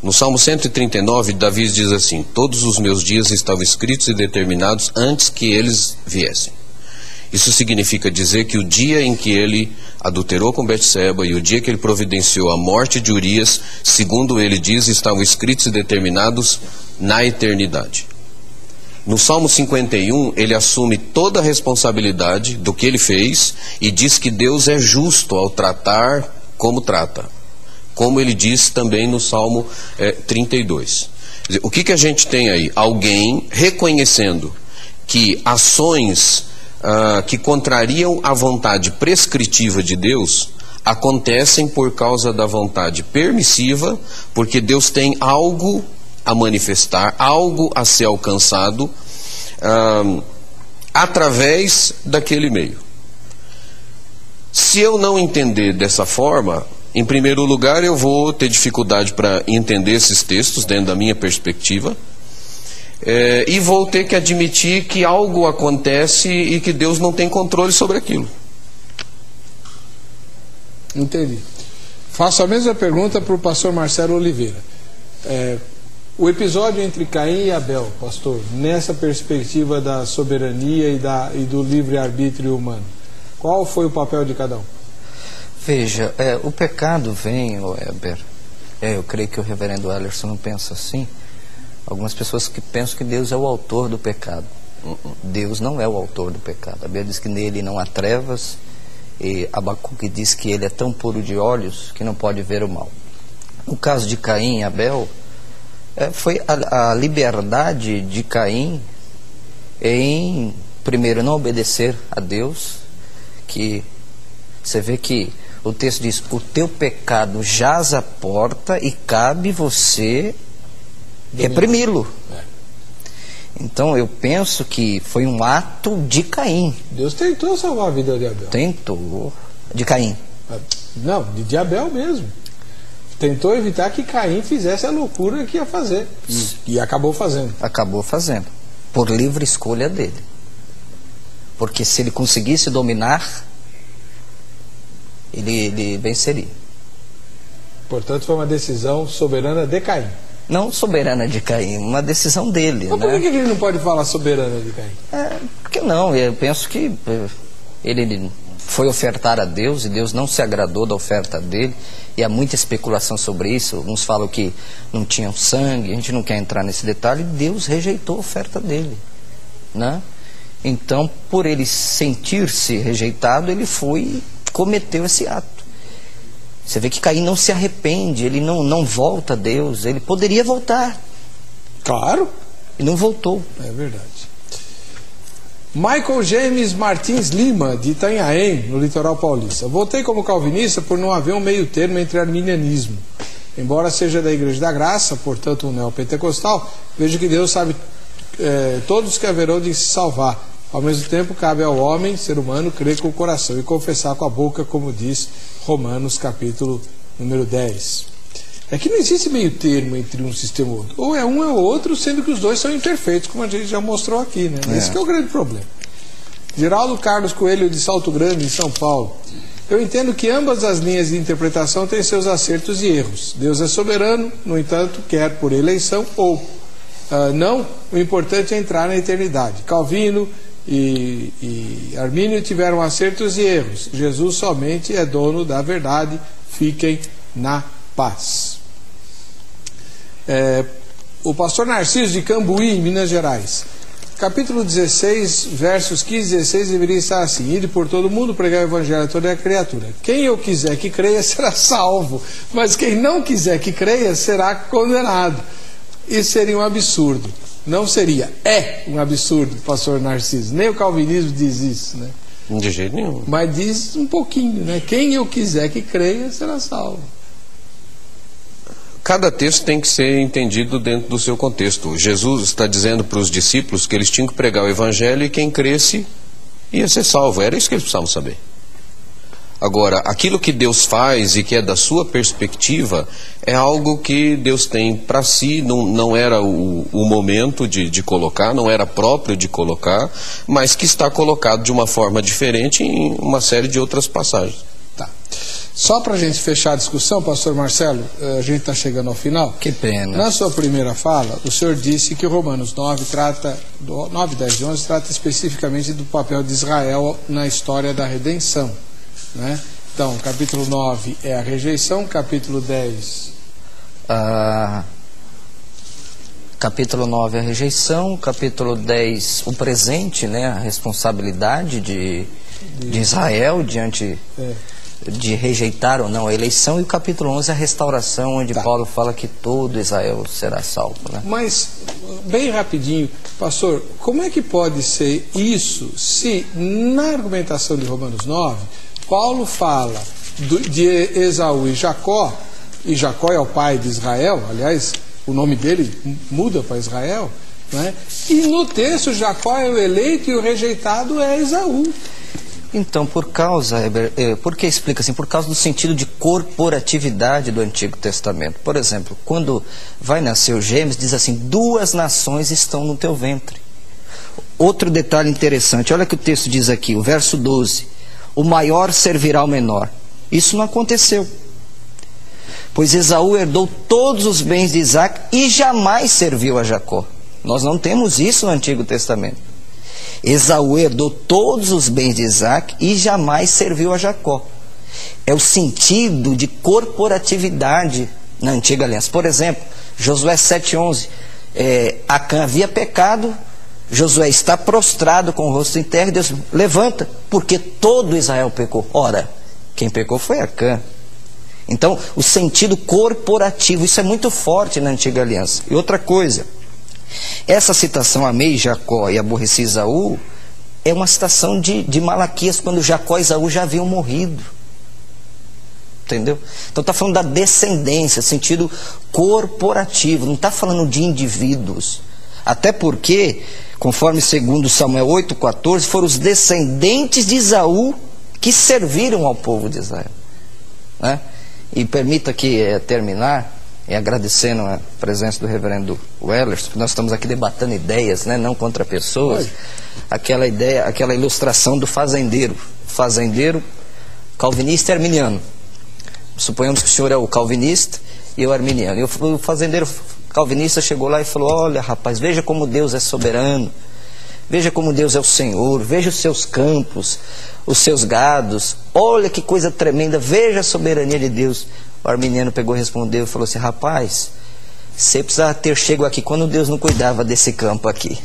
No Salmo 139, Davi diz assim: todos os meus dias estavam escritos e determinados antes que eles viessem. Isso significa dizer que o dia em que ele adulterou com Betseba e o dia que ele providenciou a morte de Urias, segundo ele diz, estavam escritos e determinados na eternidade. No Salmo 51, ele assume toda a responsabilidade do que ele fez e diz que Deus é justo ao tratar como trata, como ele diz também no Salmo 32. Quer dizer, o que a gente tem aí? Alguém reconhecendo que ações que contrariam a vontade prescritiva de Deus acontecem por causa da vontade permissiva, porque Deus tem algo a manifestar, algo a ser alcançado através daquele meio. Se eu não entender dessa forma, em primeiro lugar eu vou ter dificuldade para entender esses textos dentro da minha perspectiva, e vou ter que admitir que algo acontece e que Deus não tem controle sobre aquilo. Entendi. Faço a mesma pergunta para o pastor Marcelo Oliveira. O episódio entre Caim e Abel, pastor, nessa perspectiva da soberania e do livre-arbítrio humano, qual foi o papel de cada um? Veja, o pecado vem, Heber, eu creio que o reverendo Ellison não pensa assim. Algumas pessoas que pensam que Deus é o autor do pecado. Deus não é o autor do pecado. A Bíblia diz que nele não há trevas, e Abacuque diz que ele é tão puro de olhos que não pode ver o mal. No caso de Caim e Abel, foi a liberdade de Caim em, primeiro, não obedecer a Deus, que você vê que o texto diz: o teu pecado jaz à porta e cabe você reprimi-lo. Então eu penso que foi um ato de Caim. Deus tentou salvar a vida de Abel. Tentou. De Caim. Não, de Abel mesmo. tentou evitar que Caim fizesse a loucura que ia fazer. E acabou fazendo. Acabou fazendo. Por livre escolha dele. Porque se ele conseguisse dominar, ele venceria. Portanto, foi uma decisão soberana de Caim. Não soberana de Caim, uma decisão dele. Mas por que ele não pode falar soberana de Caim? Por que não? Eu penso que ele foi ofertar a Deus e Deus não se agradou da oferta dele. E há muita especulação sobre isso. Uns falam que não tinham sangue, a gente não quer entrar nesse detalhe. Deus rejeitou a oferta dele, né? Então, por ele sentir-se rejeitado, ele foi e cometeu esse ato. Você vê que Caim não se arrepende, ele não volta a Deus. Ele poderia voltar. Claro. E não voltou. É verdade. Michael James Martins Lima, de Itanhaém, no litoral paulista. Votei como calvinista por não haver um meio termo entre arminianismo. Embora seja da Igreja da Graça, portanto um neopentecostal, vejo que Deus sabe todos que haverão de se salvar. Ao mesmo tempo, cabe ao homem, ser humano, crer com o coração e confessar com a boca, como diz Romanos, capítulo número 10. É que não existe meio termo entre um sistema e outro. Ou é um ou outro, sendo que os dois são imperfeitos, como a gente já mostrou aqui, né? Esse que é o grande problema. Geraldo Carlos Coelho, de Salto Grande, em São Paulo. Eu entendo que ambas as linhas de interpretação têm seus acertos e erros. Deus é soberano, no entanto, quer por eleição ou não, o importante é entrar na eternidade. Calvino e Armínio tiveram acertos e erros. Jesus somente é dono da verdade. Fiquem na paz. O pastor Narciso de Cambuí, em Minas Gerais. Capítulo 16, versos 15 e 16 deveria estar assim: ide por todo mundo, pregar o evangelho a toda a criatura. Quem eu quiser que creia será salvo, mas quem não quiser que creia será condenado. Isso seria um absurdo. Não seria, é um absurdo, pastor Narciso. Nem o calvinismo diz isso, né? De jeito nenhum. Mas diz um pouquinho, né? Quem eu quiser que creia será salvo. Cada texto tem que ser entendido dentro do seu contexto. Jesus está dizendo para os discípulos que eles tinham que pregar o evangelho e quem cresce ia ser salvo. Era isso que eles precisavam saber. Agora, aquilo que Deus faz e que é da sua perspectiva é algo que Deus tem para si, não era o momento de colocar, não era próprio de colocar, mas que está colocado de uma forma diferente em uma série de outras passagens. Tá. Só para a gente fechar a discussão, pastor Marcelo, a gente está chegando ao final. Que pena. Na sua primeira fala, o senhor disse que Romanos 9, 10 e 11 trata especificamente do papel de Israel na história da redenção, né? Então, capítulo 9 é a rejeição, capítulo 10... Capítulo 9 é a rejeição, capítulo 10 o presente, né? A responsabilidade de Israel diante... de rejeitar ou não a eleição, e o capítulo 11 é a restauração, onde Paulo fala que todo Israel será salvo, né? Mas, bem rapidinho, pastor, como é que pode ser isso se na argumentação de Romanos 9, Paulo fala de Esaú e Jacó é o pai de Israel, aliás, o nome dele muda para Israel, né? E no texto Jacó é o eleito e o rejeitado é Esaú. Então, por que explica assim? Por causa do sentido de corporatividade do Antigo Testamento. Por exemplo, quando vai nascer o Gêmeos, diz assim: 2 nações estão no teu ventre. Outro detalhe interessante, olha o que o texto diz aqui, o verso 12: o maior servirá ao menor. Isso não aconteceu, pois Esaú herdou todos os bens de Isaac e jamais serviu a Jacó. Nós não temos isso no Antigo Testamento. Esaú herdou todos os bens de Isaac e jamais serviu a Jacó. É o sentido de corporatividade na antiga aliança. Por exemplo, Josué 7,11, Acã havia pecado, Josué está prostrado com o rosto em terra, e Deus levanta, porque todo Israel pecou. Ora, quem pecou foi Acã. Então, o sentido corporativo, isso é muito forte na antiga aliança. E outra coisa, essa citação, amei Jacó e aborreci Esaú, é uma citação de Malaquias, quando Jacó e Esaú já haviam morrido. Entendeu? Então está falando da descendência, sentido corporativo, não está falando de indivíduos. Até porque, conforme segundo Samuel 8,14, foram os descendentes de Esaú que serviram ao povo de Israel, né? E permita que terminar agradecendo a presença do reverendo Wellerson, porque nós estamos aqui debatendo ideias, né, não contra pessoas. Aquela ideia, aquela ilustração do fazendeiro calvinista e arminiano. Suponhamos que o senhor é o calvinista e eu arminiano. E o fazendeiro calvinista chegou lá e falou: olha, rapaz, veja como Deus é soberano, veja como Deus é o Senhor, veja os seus campos, os seus gados, olha que coisa tremenda, veja a soberania de Deus. O arminiano pegou e respondeu e falou assim: rapaz, você precisava ter chego aqui quando Deus não cuidava desse campo aqui,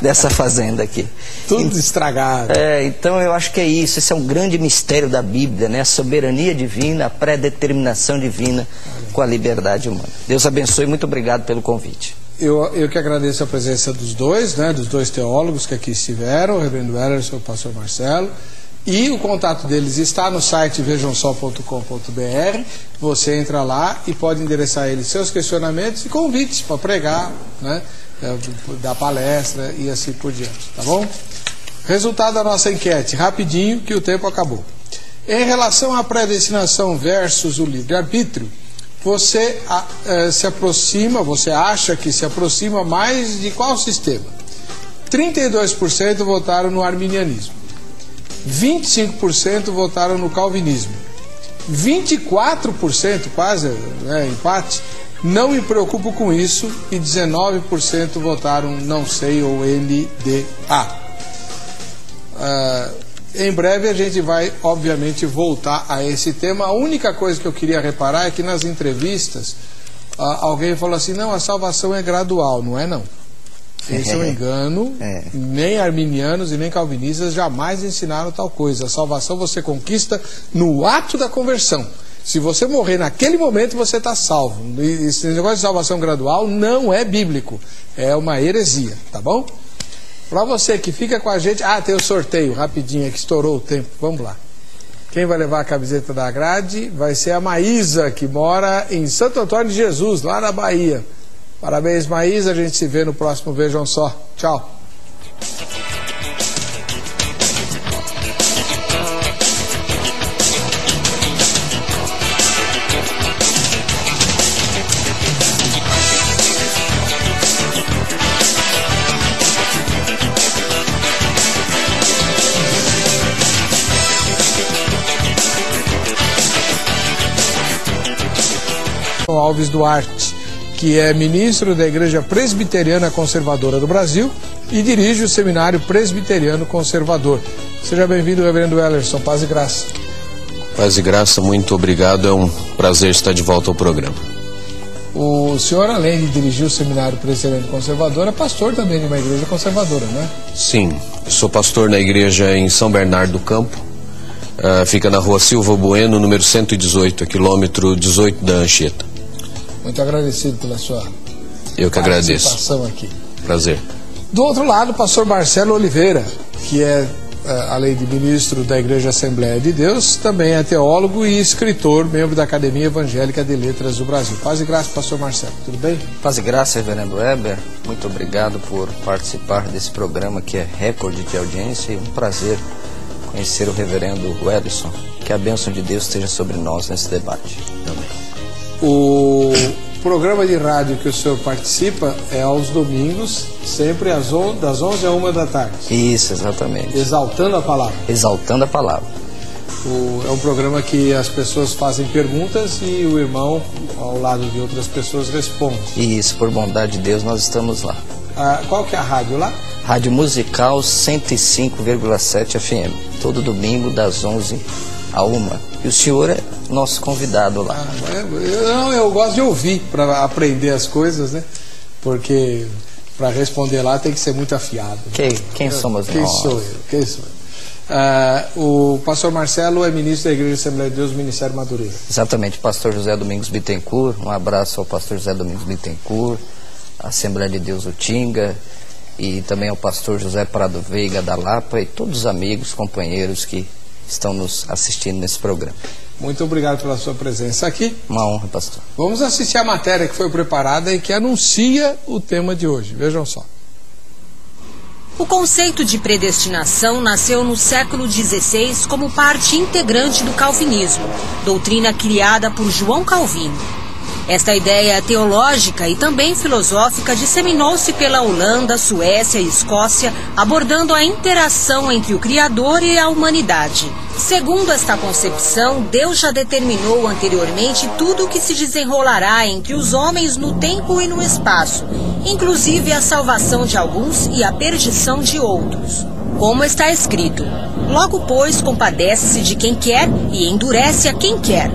dessa fazenda aqui. Tudo estragado. Então eu acho que é isso, esse é um grande mistério da Bíblia, né? A soberania divina, a predeterminação divina com a liberdade humana. Deus abençoe, muito obrigado pelo convite. Eu que agradeço a presença dos dois, né, dos dois teólogos que aqui estiveram, o reverendo Wellerson e o pastor Marcelo. E o contato deles está no site vejamsó.com.br. Você entra lá e pode endereçar a eles seus questionamentos e convites para pregar, né, dar palestra e assim por diante, tá bom? Resultado da nossa enquete, rapidinho que o tempo acabou. Em relação à predestinação versus o livre-arbítrio, você se aproxima, você acha que se aproxima mais de qual sistema? 32% votaram no arminianismo. 25% votaram no calvinismo, 24%, quase empate, não me preocupo com isso, e 19% votaram não sei ou NDA. Em breve a gente vai, obviamente, voltar a esse tema. A única coisa que eu queria reparar é que nas entrevistas alguém falou assim: não, a salvação é gradual. Não é, não. Esse é um engano. Nem arminianos e nem calvinistas jamais ensinaram tal coisa. A salvação você conquista no ato da conversão. Se você morrer naquele momento, você está salvo. Esse negócio de salvação gradual não é bíblico. É uma heresia, tá bom? Para você que fica com a gente... tem o sorteio, rapidinho, que estourou o tempo. Vamos lá. Quem vai levar a camiseta da grade vai ser a Maísa, que mora em Santo Antônio de Jesus, lá na Bahia. Parabéns, Maísa. A gente se vê no próximo Vejam Só. Tchau. Alves Duarte, que é ministro da Igreja Presbiteriana Conservadora do Brasil e dirige o Seminário Presbiteriano Conservador. Seja bem-vindo, reverendo Wellerson. Paz e graça. Paz e graça, muito obrigado. É um prazer estar de volta ao programa. O senhor, além de dirigir o Seminário Presbiteriano Conservador, é pastor também de uma igreja conservadora, não é? Sim, eu sou pastor na igreja em São Bernardo do Campo. Fica na rua Silva Bueno, número 118, quilômetro 18 da Anchieta. Muito agradecido pela sua participação aqui. Prazer. Do outro lado, o pastor Marcelo Oliveira, que é, além de ministro da Igreja Assembleia de Deus, também é teólogo e escritor, membro da Academia Evangélica de Letras do Brasil. Paz e graça, pastor Marcelo. Tudo bem? Paz e graça, reverendo Weber. Muito obrigado por participar desse programa que é recorde de audiência, e um prazer conhecer o reverendo Wellerson. Que a bênção de Deus esteja sobre nós nesse debate. Amém. O programa de rádio que o senhor participa é aos domingos, sempre das 11 à 1 da tarde. Isso, exatamente. Exaltando a palavra. Exaltando a palavra. É um programa que as pessoas fazem perguntas e o irmão, ao lado de outras pessoas, responde. Isso, por bondade de Deus, nós estamos lá. Qual que é a rádio lá? Rádio Musical 105,7 FM. Todo domingo, das 11 à 1. E o senhor é nosso convidado lá. Eu gosto de ouvir para aprender as coisas, né? Porque para responder lá tem que ser muito afiado. Quem somos nós? Quem sou eu? O pastor Marcelo é ministro da Igreja Assembleia de Deus, Ministério Madureira. Exatamente, pastor José Domingos Bittencourt. Um abraço ao pastor José Domingos Bittencourt, Assembleia de Deus Utinga, e também ao pastor José Prado Veiga da Lapa, e todos os amigos, companheiros que estão nos assistindo nesse programa. Muito obrigado pela sua presença aqui. Uma honra, pastor. Vamos assistir a matéria que foi preparada e que anuncia o tema de hoje. Vejam só. O conceito de predestinação nasceu no século XVI como parte integrante do calvinismo, doutrina criada por João Calvino. Esta ideia teológica e também filosófica disseminou-se pela Holanda, Suécia e Escócia, abordando a interação entre o Criador e a humanidade. Segundo esta concepção, Deus já determinou anteriormente tudo o que se desenrolará entre os homens no tempo e no espaço, inclusive a salvação de alguns e a perdição de outros. Como está escrito: logo, pois, compadece-se de quem quer e endurece a quem quer.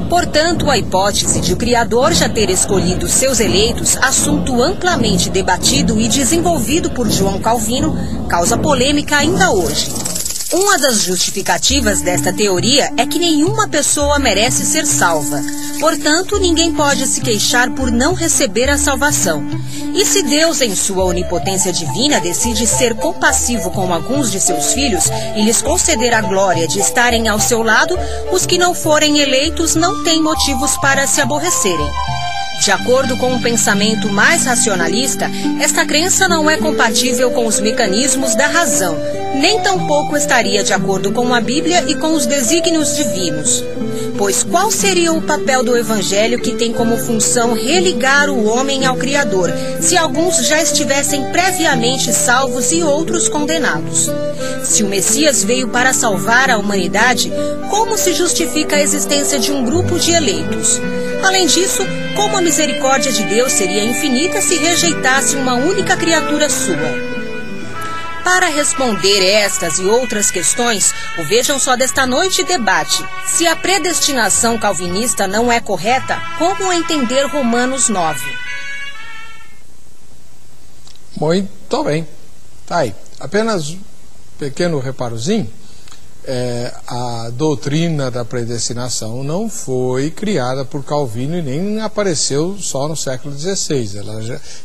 Portanto, a hipótese de o Criador já ter escolhido seus eleitos, assunto amplamente debatido e desenvolvido por João Calvino, causa polêmica ainda hoje. Uma das justificativas desta teoria é que nenhuma pessoa merece ser salva. Portanto, ninguém pode se queixar por não receber a salvação. E se Deus, em sua onipotência divina, decide ser compassivo com alguns de seus filhos e lhes conceder a glória de estarem ao seu lado, os que não forem eleitos não têm motivos para se aborrecerem. De acordo com um pensamento mais racionalista, esta crença não é compatível com os mecanismos da razão, nem tampouco estaria de acordo com a Bíblia e com os desígnios divinos. Pois qual seria o papel do Evangelho, que tem como função religar o homem ao Criador, se alguns já estivessem previamente salvos e outros condenados? Se o Messias veio para salvar a humanidade, como se justifica a existência de um grupo de eleitos? Além disso, como a misericórdia de Deus seria infinita se rejeitasse uma única criatura sua? Para responder estas e outras questões, o Vejam Só desta noite debate: se a predestinação calvinista não é correta, como entender Romanos 9? Muito bem. Tá aí. Apenas um pequeno reparozinho. A doutrina da predestinação não foi criada por Calvino e nem apareceu só no século XVI.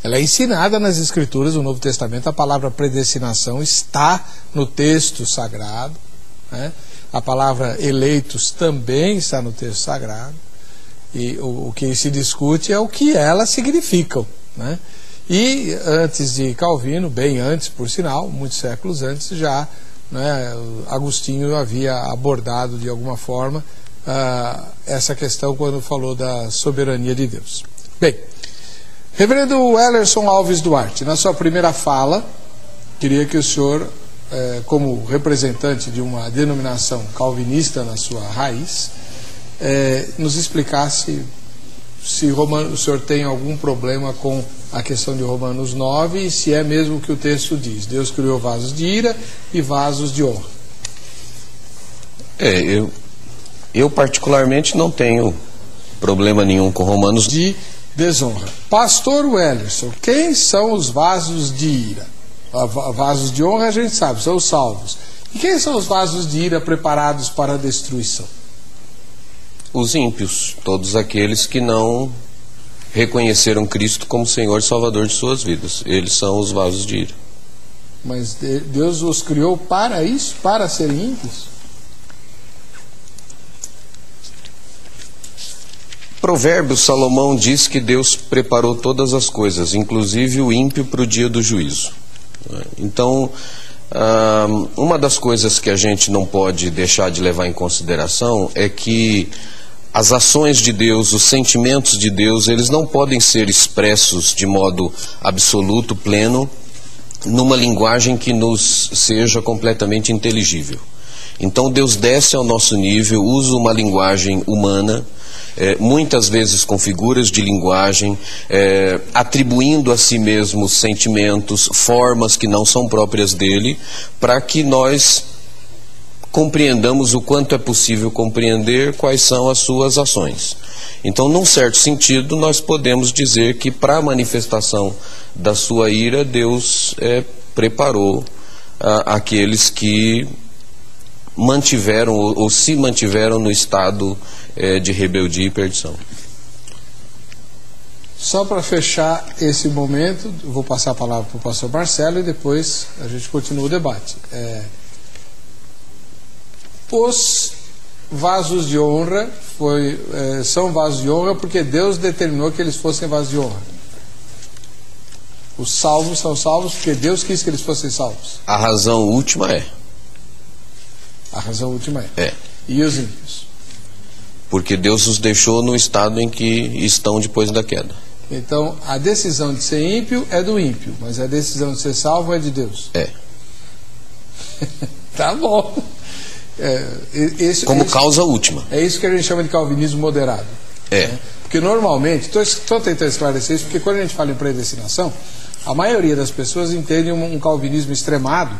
Ela é ensinada nas Escrituras do Novo Testamento. A palavra predestinação está no texto sagrado, né? A palavra eleitos também está no texto sagrado. E o que se discute é o que elas significam, né? E antes de Calvino, bem antes, por sinal, muitos séculos antes, já Agostinho havia abordado de alguma forma essa questão quando falou da soberania de Deus. Bem, reverendo Wellerson Alves Duarte, na sua primeira fala, queria que o senhor, como representante de uma denominação calvinista na sua raiz, nos explicasse se o senhor tem algum problema com a questão de Romanos 9 e se é mesmo o que o texto diz: Deus criou vasos de ira e vasos de honra. Eu particularmente não tenho problema nenhum com Romanos de desonra. Pastor Wellerson, quem são os vasos de ira? Vasos de honra a gente sabe, são os salvos. E quem são os vasos de ira preparados para a destruição? Os ímpios, todos aqueles que não reconheceram Cristo como Senhor e Salvador de suas vidas. Eles são os vasos de ira. Mas Deus os criou para isso? Para serem ímpios? Provérbios, Salomão diz que Deus preparou todas as coisas, inclusive o ímpio, para o dia do juízo. Então, uma das coisas que a gente não pode deixar de levar em consideração é que as ações de Deus, os sentimentos de Deus, eles não podem ser expressos de modo absoluto, pleno, numa linguagem que nos seja completamente inteligível. Então Deus desce ao nosso nível, usa uma linguagem humana, muitas vezes com figuras de linguagem, atribuindo a si mesmo sentimentos, formas que não são próprias dele, para que nós compreendamos o quanto é possível compreender quais são as suas ações. Então, num certo sentido, nós podemos dizer que para a manifestação da sua ira, Deus preparou aqueles que mantiveram ou se mantiveram no estado de rebeldia e perdição. Só para fechar esse momento, vou passar a palavra para o pastor Marcelo e depois a gente continua o debate. Os vasos de honra são vasos de honra porque Deus determinou que eles fossem vasos de honra. Os salvos são salvos porque Deus quis que eles fossem salvos. A razão última é. A razão última é. É. E os ímpios? Porque Deus os deixou no estado em que estão depois da queda. Então, a decisão de ser ímpio é do ímpio, mas a decisão de ser salvo é de Deus. É. Tá bom. Como causa última. É isso que a gente chama de calvinismo moderado. É. Né? Porque normalmente, estou tentando esclarecer isso, porque quando a gente fala em predestinação, a maioria das pessoas entende um calvinismo extremado,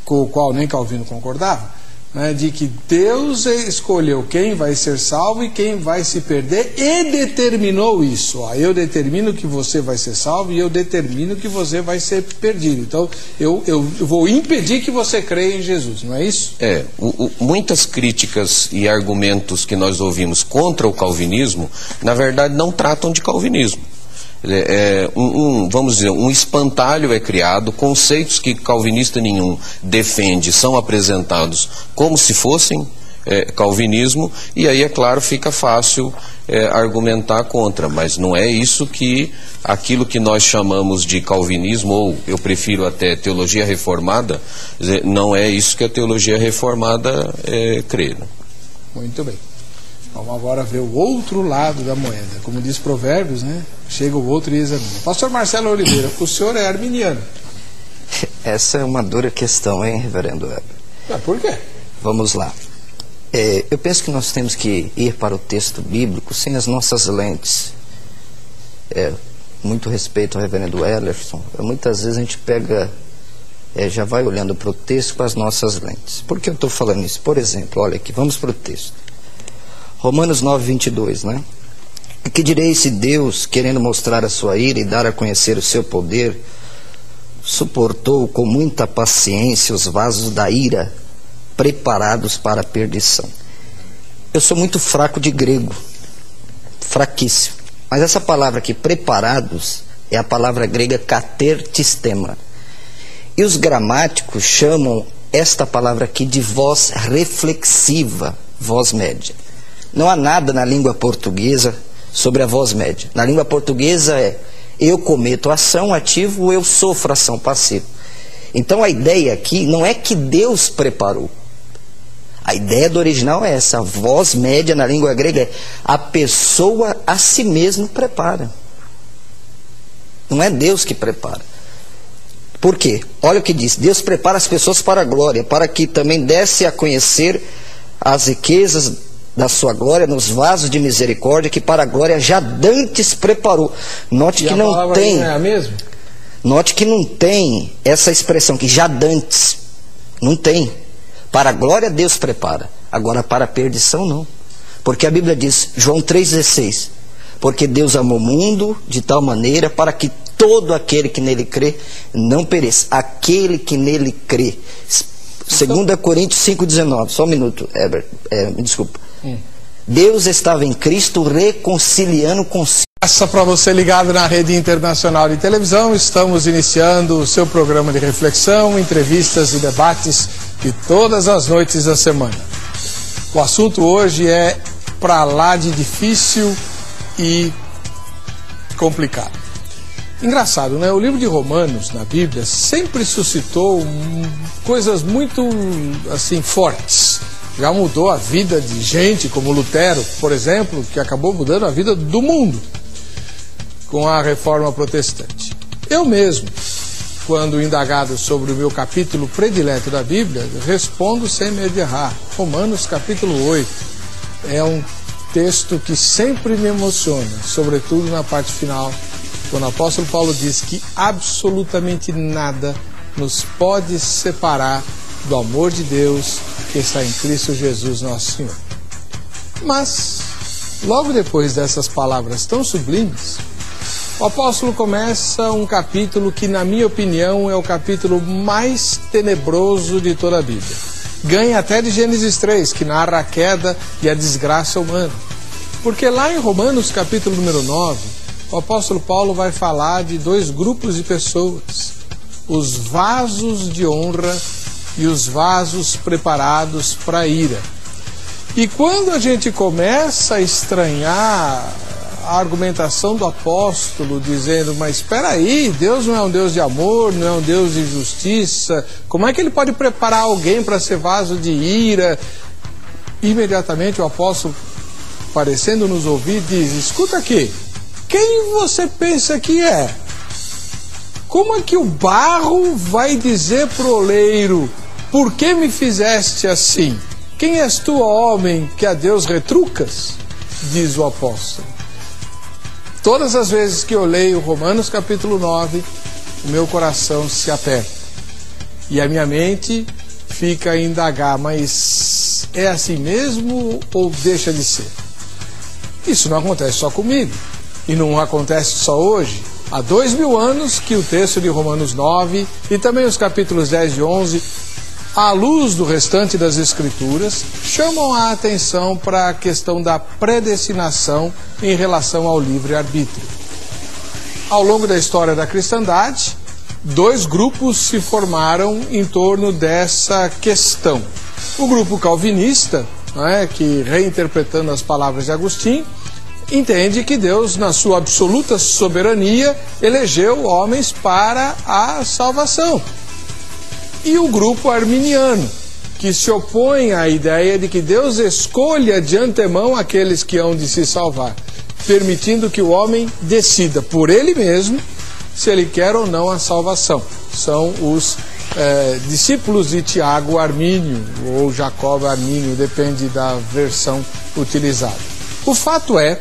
com o qual nem Calvino concordava, né, de que Deus escolheu quem vai ser salvo e quem vai se perder e determinou isso. Ó, eu determino que você vai ser salvo e eu determino que você vai ser perdido. Então, eu vou impedir que você creia em Jesus, não é isso? Muitas críticas e argumentos que nós ouvimos contra o calvinismo, na verdade, não tratam de calvinismo. Vamos dizer, um espantalho é criado, conceitos que calvinista nenhum defende são apresentados como se fossem calvinismo, e aí, é claro, fica fácil argumentar contra, mas não é isso que aquilo que nós chamamos de calvinismo, ou eu prefiro até teologia reformada, não é isso que a teologia reformada crê. Né? Muito bem. Vamos agora ver o outro lado da moeda. Como diz Provérbios, né? Chega o outro e examina. Pastor Marcelo Oliveira, o senhor é arminiano. Essa é uma dura questão, hein, reverendo Weber? Por quê? Vamos lá. Eu penso que nós temos que ir para o texto bíblico sem as nossas lentes. Muito respeito ao reverendo Ellerson. Muitas vezes a gente pega, já vai olhando para o texto com as nossas lentes. Por que eu estou falando isso? Por exemplo, olha aqui, vamos para o texto. Romanos 9, 22, né? E que direi se Deus, querendo mostrar a sua ira e dar a conhecer o seu poder, suportou com muita paciência os vasos da ira, preparados para a perdição. Eu sou muito fraco de grego, fraquíssimo. Mas essa palavra aqui, preparados, é a palavra grega katertistema. E os gramáticos chamam esta palavra aqui de voz reflexiva, voz média. Não há nada na língua portuguesa sobre a voz média. Na língua portuguesa eu cometo ação ativo, eu sofro ação passiva. Então a ideia aqui não é que Deus preparou. A ideia do original é essa. A voz média na língua grega é a pessoa a si mesmo prepara. Não é Deus que prepara. Por quê? Olha o que diz. Deus prepara as pessoas para a glória, para que também desse a conhecer as riquezas da sua glória nos vasos de misericórdia que para a glória já dantes preparou. Note que não tem. Não é a mesma? Note que não tem essa expressão que já dantes. Não tem. Para a glória Deus prepara. Agora para a perdição não. Porque a Bíblia diz, João 3,16, porque Deus amou o mundo de tal maneira para que todo aquele que nele crê não pereça. Aquele que nele crê. 2 Coríntios 5,19. Só um minuto, Heber, me desculpa. Deus estava em Cristo reconciliando consigo. Essa para você ligado na Rede Internacional de Televisão. Estamos iniciando o seu programa de reflexão, entrevistas e debates de todas as noites da semana. O assunto hoje é pra lá de difícil e complicado. Engraçado, né? O livro de Romanos na Bíblia sempre suscitou coisas muito assim fortes. Já mudou a vida de gente como Lutero, por exemplo, que acabou mudando a vida do mundo com a Reforma Protestante. Eu mesmo, quando indagado sobre o meu capítulo predileto da Bíblia, respondo sem medo de errar. Romanos capítulo 8 é um texto que sempre me emociona, sobretudo na parte final, quando o apóstolo Paulo diz que absolutamente nada nos pode separar do amor de Deus que está em Cristo Jesus nosso Senhor. Mas, logo depois dessas palavras tão sublimes, o apóstolo começa um capítulo que, na minha opinião, é o capítulo mais tenebroso de toda a Bíblia. Ganha até de Gênesis 3, que narra a queda e a desgraça humana. Porque lá em Romanos capítulo número 9, o apóstolo Paulo vai falar de dois grupos de pessoas: os vasos de honra e os vasos preparados para a ira. E quando a gente começa a estranhar a argumentação do apóstolo dizendo, mas espera aí, Deus não é um Deus de amor, não é um Deus de justiça, como é que ele pode preparar alguém para ser vaso de ira? Imediatamente o apóstolo, parecendo nos ouvir, diz, escuta aqui, quem você pensa que é? Como é que o barro vai dizer para o oleiro, por que me fizeste assim? Quem és tu, homem, que a Deus retrucas? Diz o apóstolo. Todas as vezes que eu leio Romanos capítulo 9, o meu coração se aperta. E a minha mente fica a indagar, mas é assim mesmo ou deixa de ser? Isso não acontece só comigo. E não acontece só hoje. Há 2000 anos que o texto de Romanos 9 e também os capítulos 10 e 11, à luz do restante das Escrituras, chamam a atenção para a questão da predestinação em relação ao livre-arbítrio. Ao longo da história da cristandade, 2 grupos se formaram em torno dessa questão. O grupo calvinista, que, reinterpretando as palavras de Agostinho, entende que Deus, na sua absoluta soberania, elegeu homens para a salvação. E o grupo arminiano, que se opõe à ideia de que Deus escolha de antemão aqueles que hão de se salvar, permitindo que o homem decida por ele mesmo se ele quer ou não a salvação. São os discípulos de Tiago Armínio, ou Jacob Armínio, depende da versão utilizada. O fato é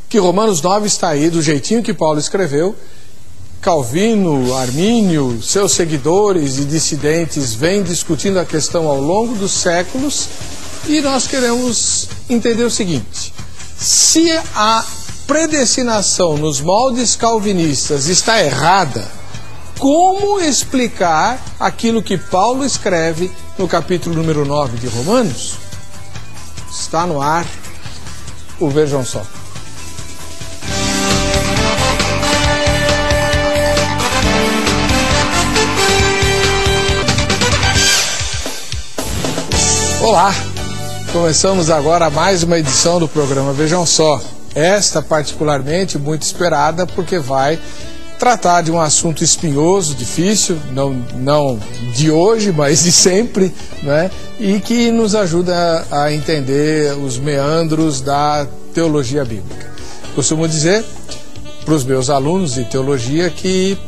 que Romanos 9 está aí do jeitinho que Paulo escreveu. Calvino, Armínio, seus seguidores e dissidentes vêm discutindo a questão ao longo dos séculos e nós queremos entender o seguinte: se a predestinação nos moldes calvinistas está errada, como explicar aquilo que Paulo escreve no capítulo número 9 de Romanos? Está no ar o Vejam Só. Olá, começamos agora mais uma edição do programa Vejam Só. Esta particularmente muito esperada porque vai tratar de um assunto espinhoso, difícil, não de hoje, mas de sempre, né? E que nos ajuda a entender os meandros da teologia bíblica. Costumo dizer para os meus alunos de teologia que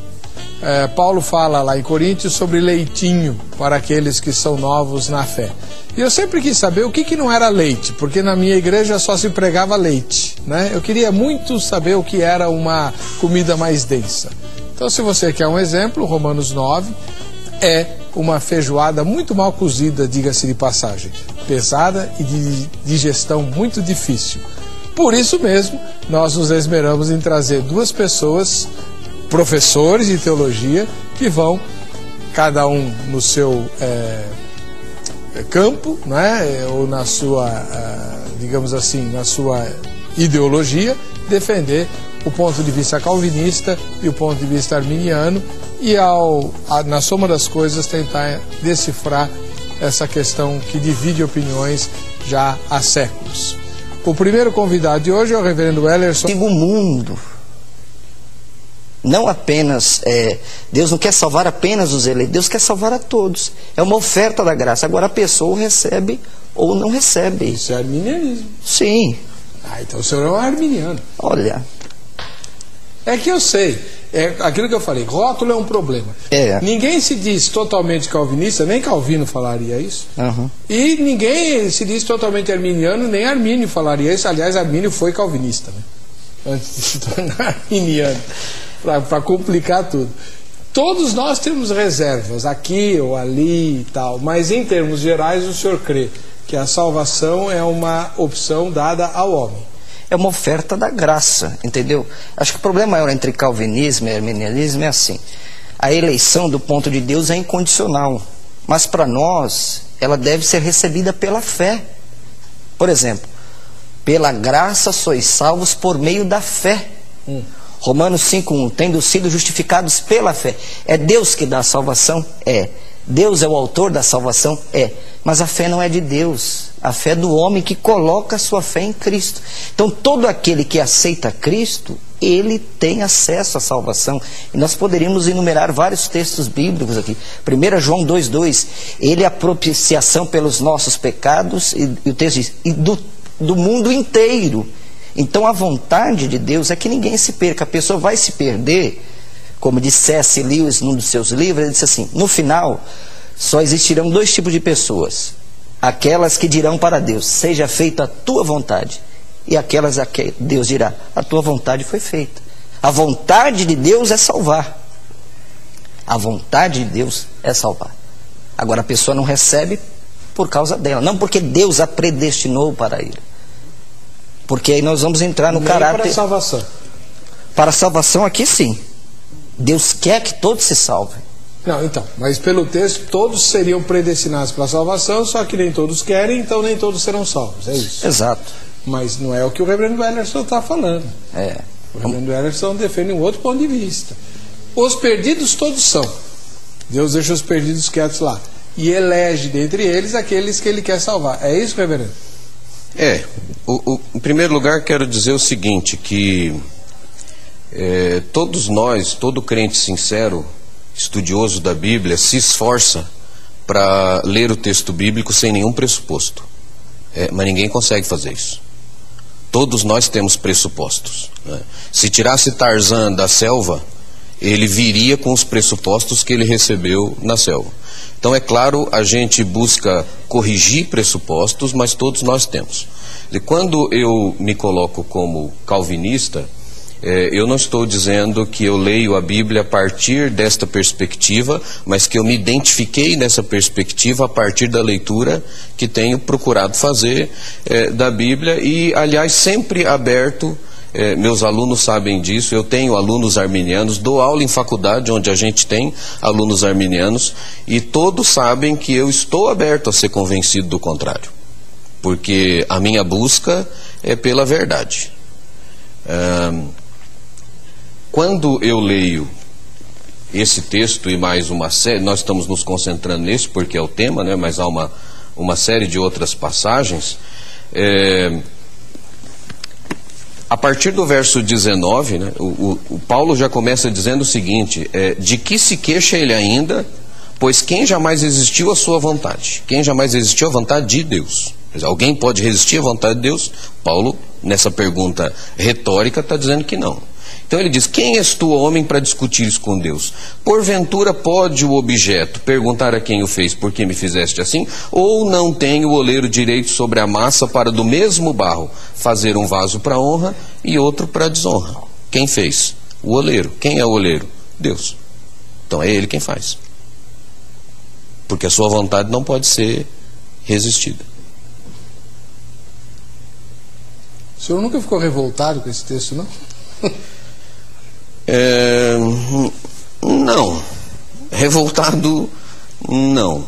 Paulo fala lá em Coríntios sobre leitinho para aqueles que são novos na fé. E eu sempre quis saber o que não era leite, porque na minha igreja só se pregava leite, né? Eu queria muito saber o que era uma comida mais densa. Então, se você quer um exemplo, Romanos 9 é uma feijoada muito mal cozida, diga-se de passagem, pesada e de digestão muito difícil. Por isso mesmo, nós nos esmeramos em trazer 2 pessoas, professores de teologia, que vão, cada um no seu campo, né, ou na sua, digamos assim, na sua ideologia, defender o ponto de vista calvinista e o ponto de vista arminiano e, na soma das coisas, tentar decifrar essa questão que divide opiniões já há séculos. O primeiro convidado de hoje é o reverendo Ellerson. O mundo, não apenas, Deus não quer salvar apenas os eleitos, Deus quer salvar a todos. É uma oferta da graça. Agora a pessoa recebe ou não recebe. Isso é arminianismo. Sim. Então o senhor é um arminiano. Olha. É que eu sei, aquilo que eu falei, rótulo é um problema. Ninguém se diz totalmente calvinista, nem Calvino falaria isso. Uhum. E ninguém se diz totalmente arminiano, nem Armínio falaria isso. Aliás, Armínio foi calvinista, né? Antes de se tornar arminiano, para complicar tudo. Todos nós temos reservas, aqui ou ali e tal, mas em termos gerais o senhor crê que a salvação é uma opção dada ao homem. É uma oferta da graça, entendeu? Acho que o problema maior entre calvinismo e arminianismo é assim: a eleição do ponto de Deus é incondicional, mas para nós ela deve ser recebida pela fé. Por exemplo, pela graça sois salvos por meio da fé. Romanos 5:1, tendo sido justificados pela fé. É Deus que dá a salvação? É. Deus é o autor da salvação? É. Mas a fé não é de Deus. A fé do homem que coloca a sua fé em Cristo. Então, todo aquele que aceita Cristo, ele tem acesso à salvação. E nós poderíamos enumerar vários textos bíblicos aqui. 1 João 2,2, ele é a propiciação pelos nossos pecados, e o texto diz, e do mundo inteiro. Então, a vontade de Deus é que ninguém se perca. A pessoa vai se perder, como disse C.S. Lewis num dos seus livros, ele disse assim, no final, só existirão 2 tipos de pessoas. Aquelas que dirão para Deus, seja feita a tua vontade. E aquelas a que Deus dirá, a tua vontade foi feita. A vontade de Deus é salvar. A vontade de Deus é salvar. Agora a pessoa não recebe por causa dela, não porque Deus a predestinou para ele. Porque aí nós vamos entrar no caráter... para a salvação. Para a salvação aqui sim. Deus quer que todos se salvem. Não, então, mas pelo texto, todos seriam predestinados para a salvação, só que nem todos querem, então nem todos serão salvos, é isso? Exato. Mas não é o que o reverendo Wellerson está falando. É. O reverendo Wellerson defende um outro ponto de vista. Os perdidos todos são. Deus deixa os perdidos quietos lá. E elege dentre eles aqueles que ele quer salvar. É isso, reverendo? Em primeiro lugar, quero dizer o seguinte, que todos nós, todo crente sincero, estudioso da Bíblia, se esforça para ler o texto bíblico sem nenhum pressuposto. Mas ninguém consegue fazer isso. Todos nós temos pressupostos, né? Se tirasse Tarzan da selva, ele viria com os pressupostos que ele recebeu na selva. Então, é claro, a gente busca corrigir pressupostos, mas todos nós temos. E quando eu me coloco como calvinista, eu não estou dizendo que eu leio a Bíblia a partir desta perspectiva, mas que eu me identifiquei nessa perspectiva a partir da leitura que tenho procurado fazer da Bíblia e, aliás, sempre aberto. Meus alunos sabem disso, eu tenho alunos arminianos, dou aula em faculdade onde a gente tem alunos arminianos e todos sabem que eu estou aberto a ser convencido do contrário, porque a minha busca é pela verdade. Quando eu leio esse texto e mais uma série, nós estamos nos concentrando nesse porque é o tema, né? Mas há uma série de outras passagens. A partir do verso 19, né, o Paulo já começa dizendo o seguinte, de que se queixa ele ainda, pois quem jamais resistiu à sua vontade? Quem jamais resistiu à vontade de Deus? Alguém pode resistir à vontade de Deus? Paulo, nessa pergunta retórica, está dizendo que não. Então ele diz, quem és tu, homem, para discutir isso com Deus? Porventura pode o objeto perguntar a quem o fez, por que me fizeste assim? Ou não tem o oleiro direito sobre a massa para do mesmo barro fazer um vaso para honra e outro para desonra? Quem fez? O oleiro. Quem é o oleiro? Deus. Então é ele quem faz. Porque a sua vontade não pode ser resistida. O senhor nunca ficou revoltado com esse texto, não? Não. Revoltado, não.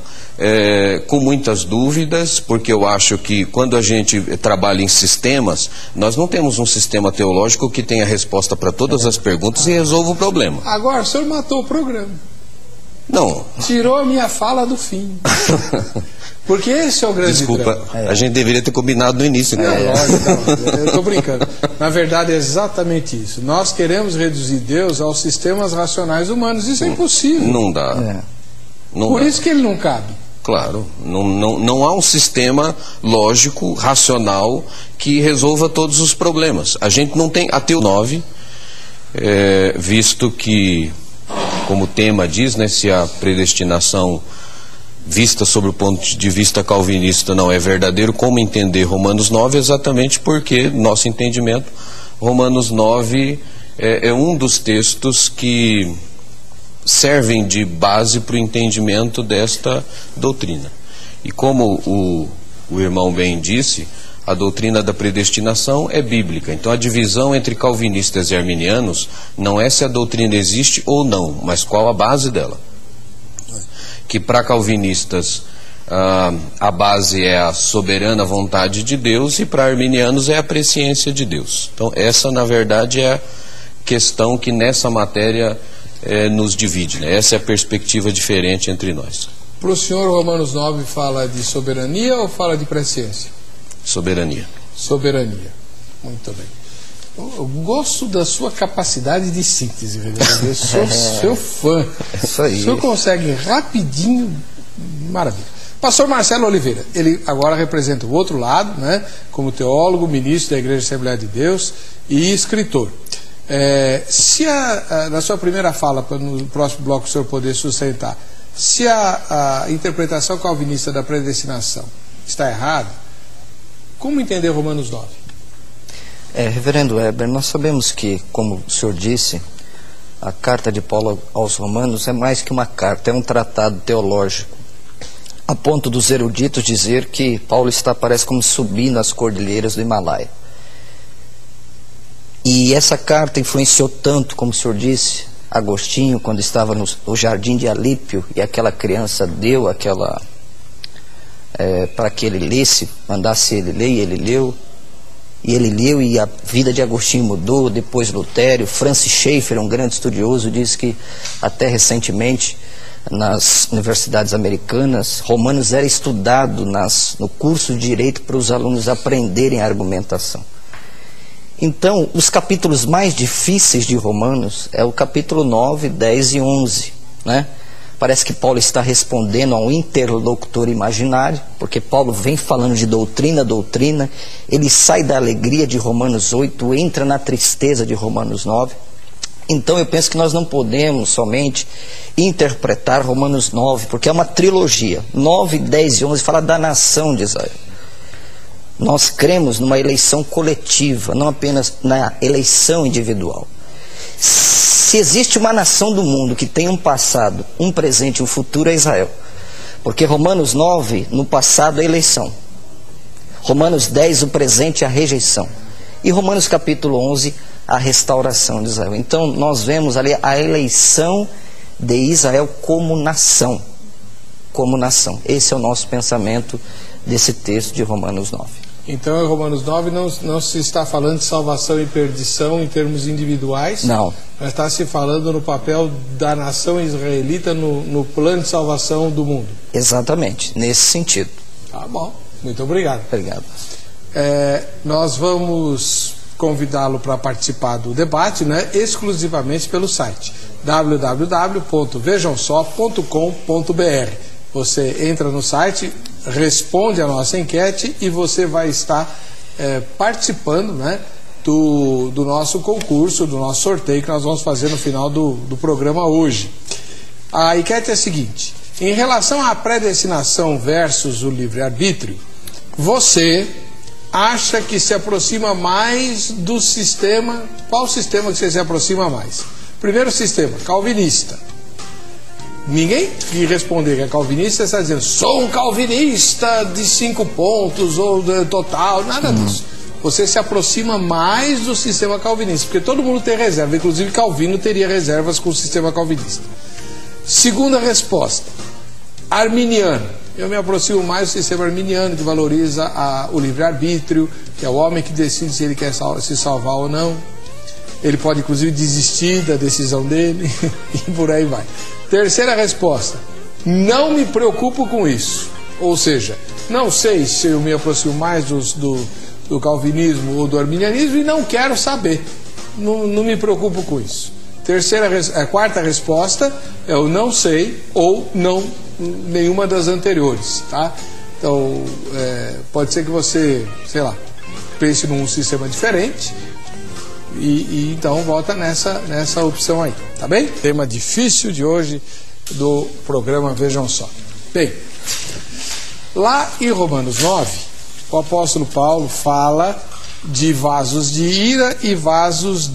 Com muitas dúvidas, porque eu acho que quando a gente trabalha em sistemas, nós não temos um sistema teológico que tenha resposta para todas as perguntas e resolva o problema. Agora, o senhor matou o programa. Não. Tirou a minha fala do fim. Porque esse é o grande drama. A gente deveria ter combinado no início, né? Lógico, eu estou brincando. Na verdade é exatamente isso. Nós queremos reduzir Deus aos sistemas racionais humanos. Isso é impossível. Não dá. Por isso que ele não cabe. Claro, não há um sistema lógico, racional, que resolva todos os problemas. A gente não tem até o 9, visto que, como o tema diz, né, se a predestinação vista sob o ponto de vista calvinista não é verdadeiro, como entender Romanos 9? Exatamente porque, nosso entendimento, Romanos 9 é um dos textos que servem de base para o entendimento desta doutrina. E como o irmão bem disse, a doutrina da predestinação é bíblica. Então a divisão entre calvinistas e arminianos não é se a doutrina existe ou não, mas qual a base dela. Que para calvinistas a base é a soberana vontade de Deus e para arminianos é a presciência de Deus. Então essa na verdade é a questão que nessa matéria nos divide, né? Essa é a perspectiva diferente entre nós. Para o senhor, Romanos 9 fala de soberania ou fala de presciência? Soberania. Soberania. Muito bem. Eu gosto da sua capacidade de síntese, vereador. Eu sou seu fã. Isso aí. O senhor consegue rapidinho, maravilha. Pastor Marcelo Oliveira, ele agora representa o outro lado, né, como teólogo, ministro da Igreja Assembleia de Deus e escritor. Se na sua primeira fala, no próximo bloco o senhor poder sustentar, se a interpretação calvinista da predestinação está errada, como entender Romanos 9? Reverendo Weber, nós sabemos que, como o senhor disse, a carta de Paulo aos Romanos é mais que uma carta, é um tratado teológico, a ponto dos eruditos dizer que Paulo parece como subindo as cordilheiras do Himalaia. E essa carta influenciou tanto, como o senhor disse, Agostinho, quando estava no jardim de Alípio, e aquela criança deu aquela para que ele lesse, mandasse ele ler, e ele leu. E ele leu e a vida de Agostinho mudou, depois Lutério. Francis Schaeffer, um grande estudioso, disse que até recentemente nas universidades americanas, Romanos era estudado no curso de Direito para os alunos aprenderem a argumentação. Então, os capítulos mais difíceis de Romanos é o capítulo 9, 10 e 11, né? Parece que Paulo está respondendo a um interlocutor imaginário, porque Paulo vem falando de doutrina, ele sai da alegria de Romanos 8, entra na tristeza de Romanos 9. Então eu penso que nós não podemos somente interpretar Romanos 9, porque é uma trilogia. 9, 10 e 11 fala da nação de Israel. Nós cremos numa eleição coletiva, não apenas na eleição individual. Se existe uma nação do mundo que tem um passado, um presente e um futuro, é Israel. Porque Romanos 9, no passado, é a eleição. Romanos 10, o presente, a rejeição. E Romanos capítulo 11, a restauração de Israel. Então, nós vemos ali a eleição de Israel como nação. Como nação. Esse é o nosso pensamento desse texto de Romanos 9. Então, em Romanos 9 não se está falando de salvação e perdição em termos individuais. Não. Mas está se falando no papel da nação israelita no plano de salvação do mundo. Exatamente, nesse sentido. Tá bom, muito obrigado. Obrigado. Nós vamos convidá-lo para participar do debate, né, exclusivamente pelo site www.vejamsó.com.br. Você entra no site, responde a nossa enquete e você vai estar participando, né, do nosso concurso, do nosso sorteio que nós vamos fazer no final do programa hoje. A enquete é a seguinte: em relação à predestinação versus o livre-arbítrio, você acha que se aproxima mais do sistema? Qual sistema que você se aproxima mais? Primeiro sistema, calvinista. Ninguém que responder que é calvinista está dizendo sou um calvinista de 5 pontos ou de total, nada disso. Você se aproxima mais do sistema calvinista, porque todo mundo tem reserva, inclusive Calvino teria reservas com o sistema calvinista. Segunda resposta, arminiano. Eu me aproximo mais do sistema arminiano, que valoriza o livre-arbítrio, que é o homem que decide se ele quer se salvar ou não. Ele pode inclusive desistir da decisão dele e por aí vai. Terceira resposta, não me preocupo com isso. Ou seja, não sei se eu me aproximo mais do calvinismo ou do arminianismo e não quero saber. Não me preocupo com isso. Quarta resposta é o não sei ou não nenhuma das anteriores, tá? Então, pode ser que você, sei lá, pense num sistema diferente e então volta nessa opção aí, tá bem? Tema difícil de hoje do programa Vejam Só. Bem, lá em Romanos 9, o apóstolo Paulo fala de vasos de ira e vasos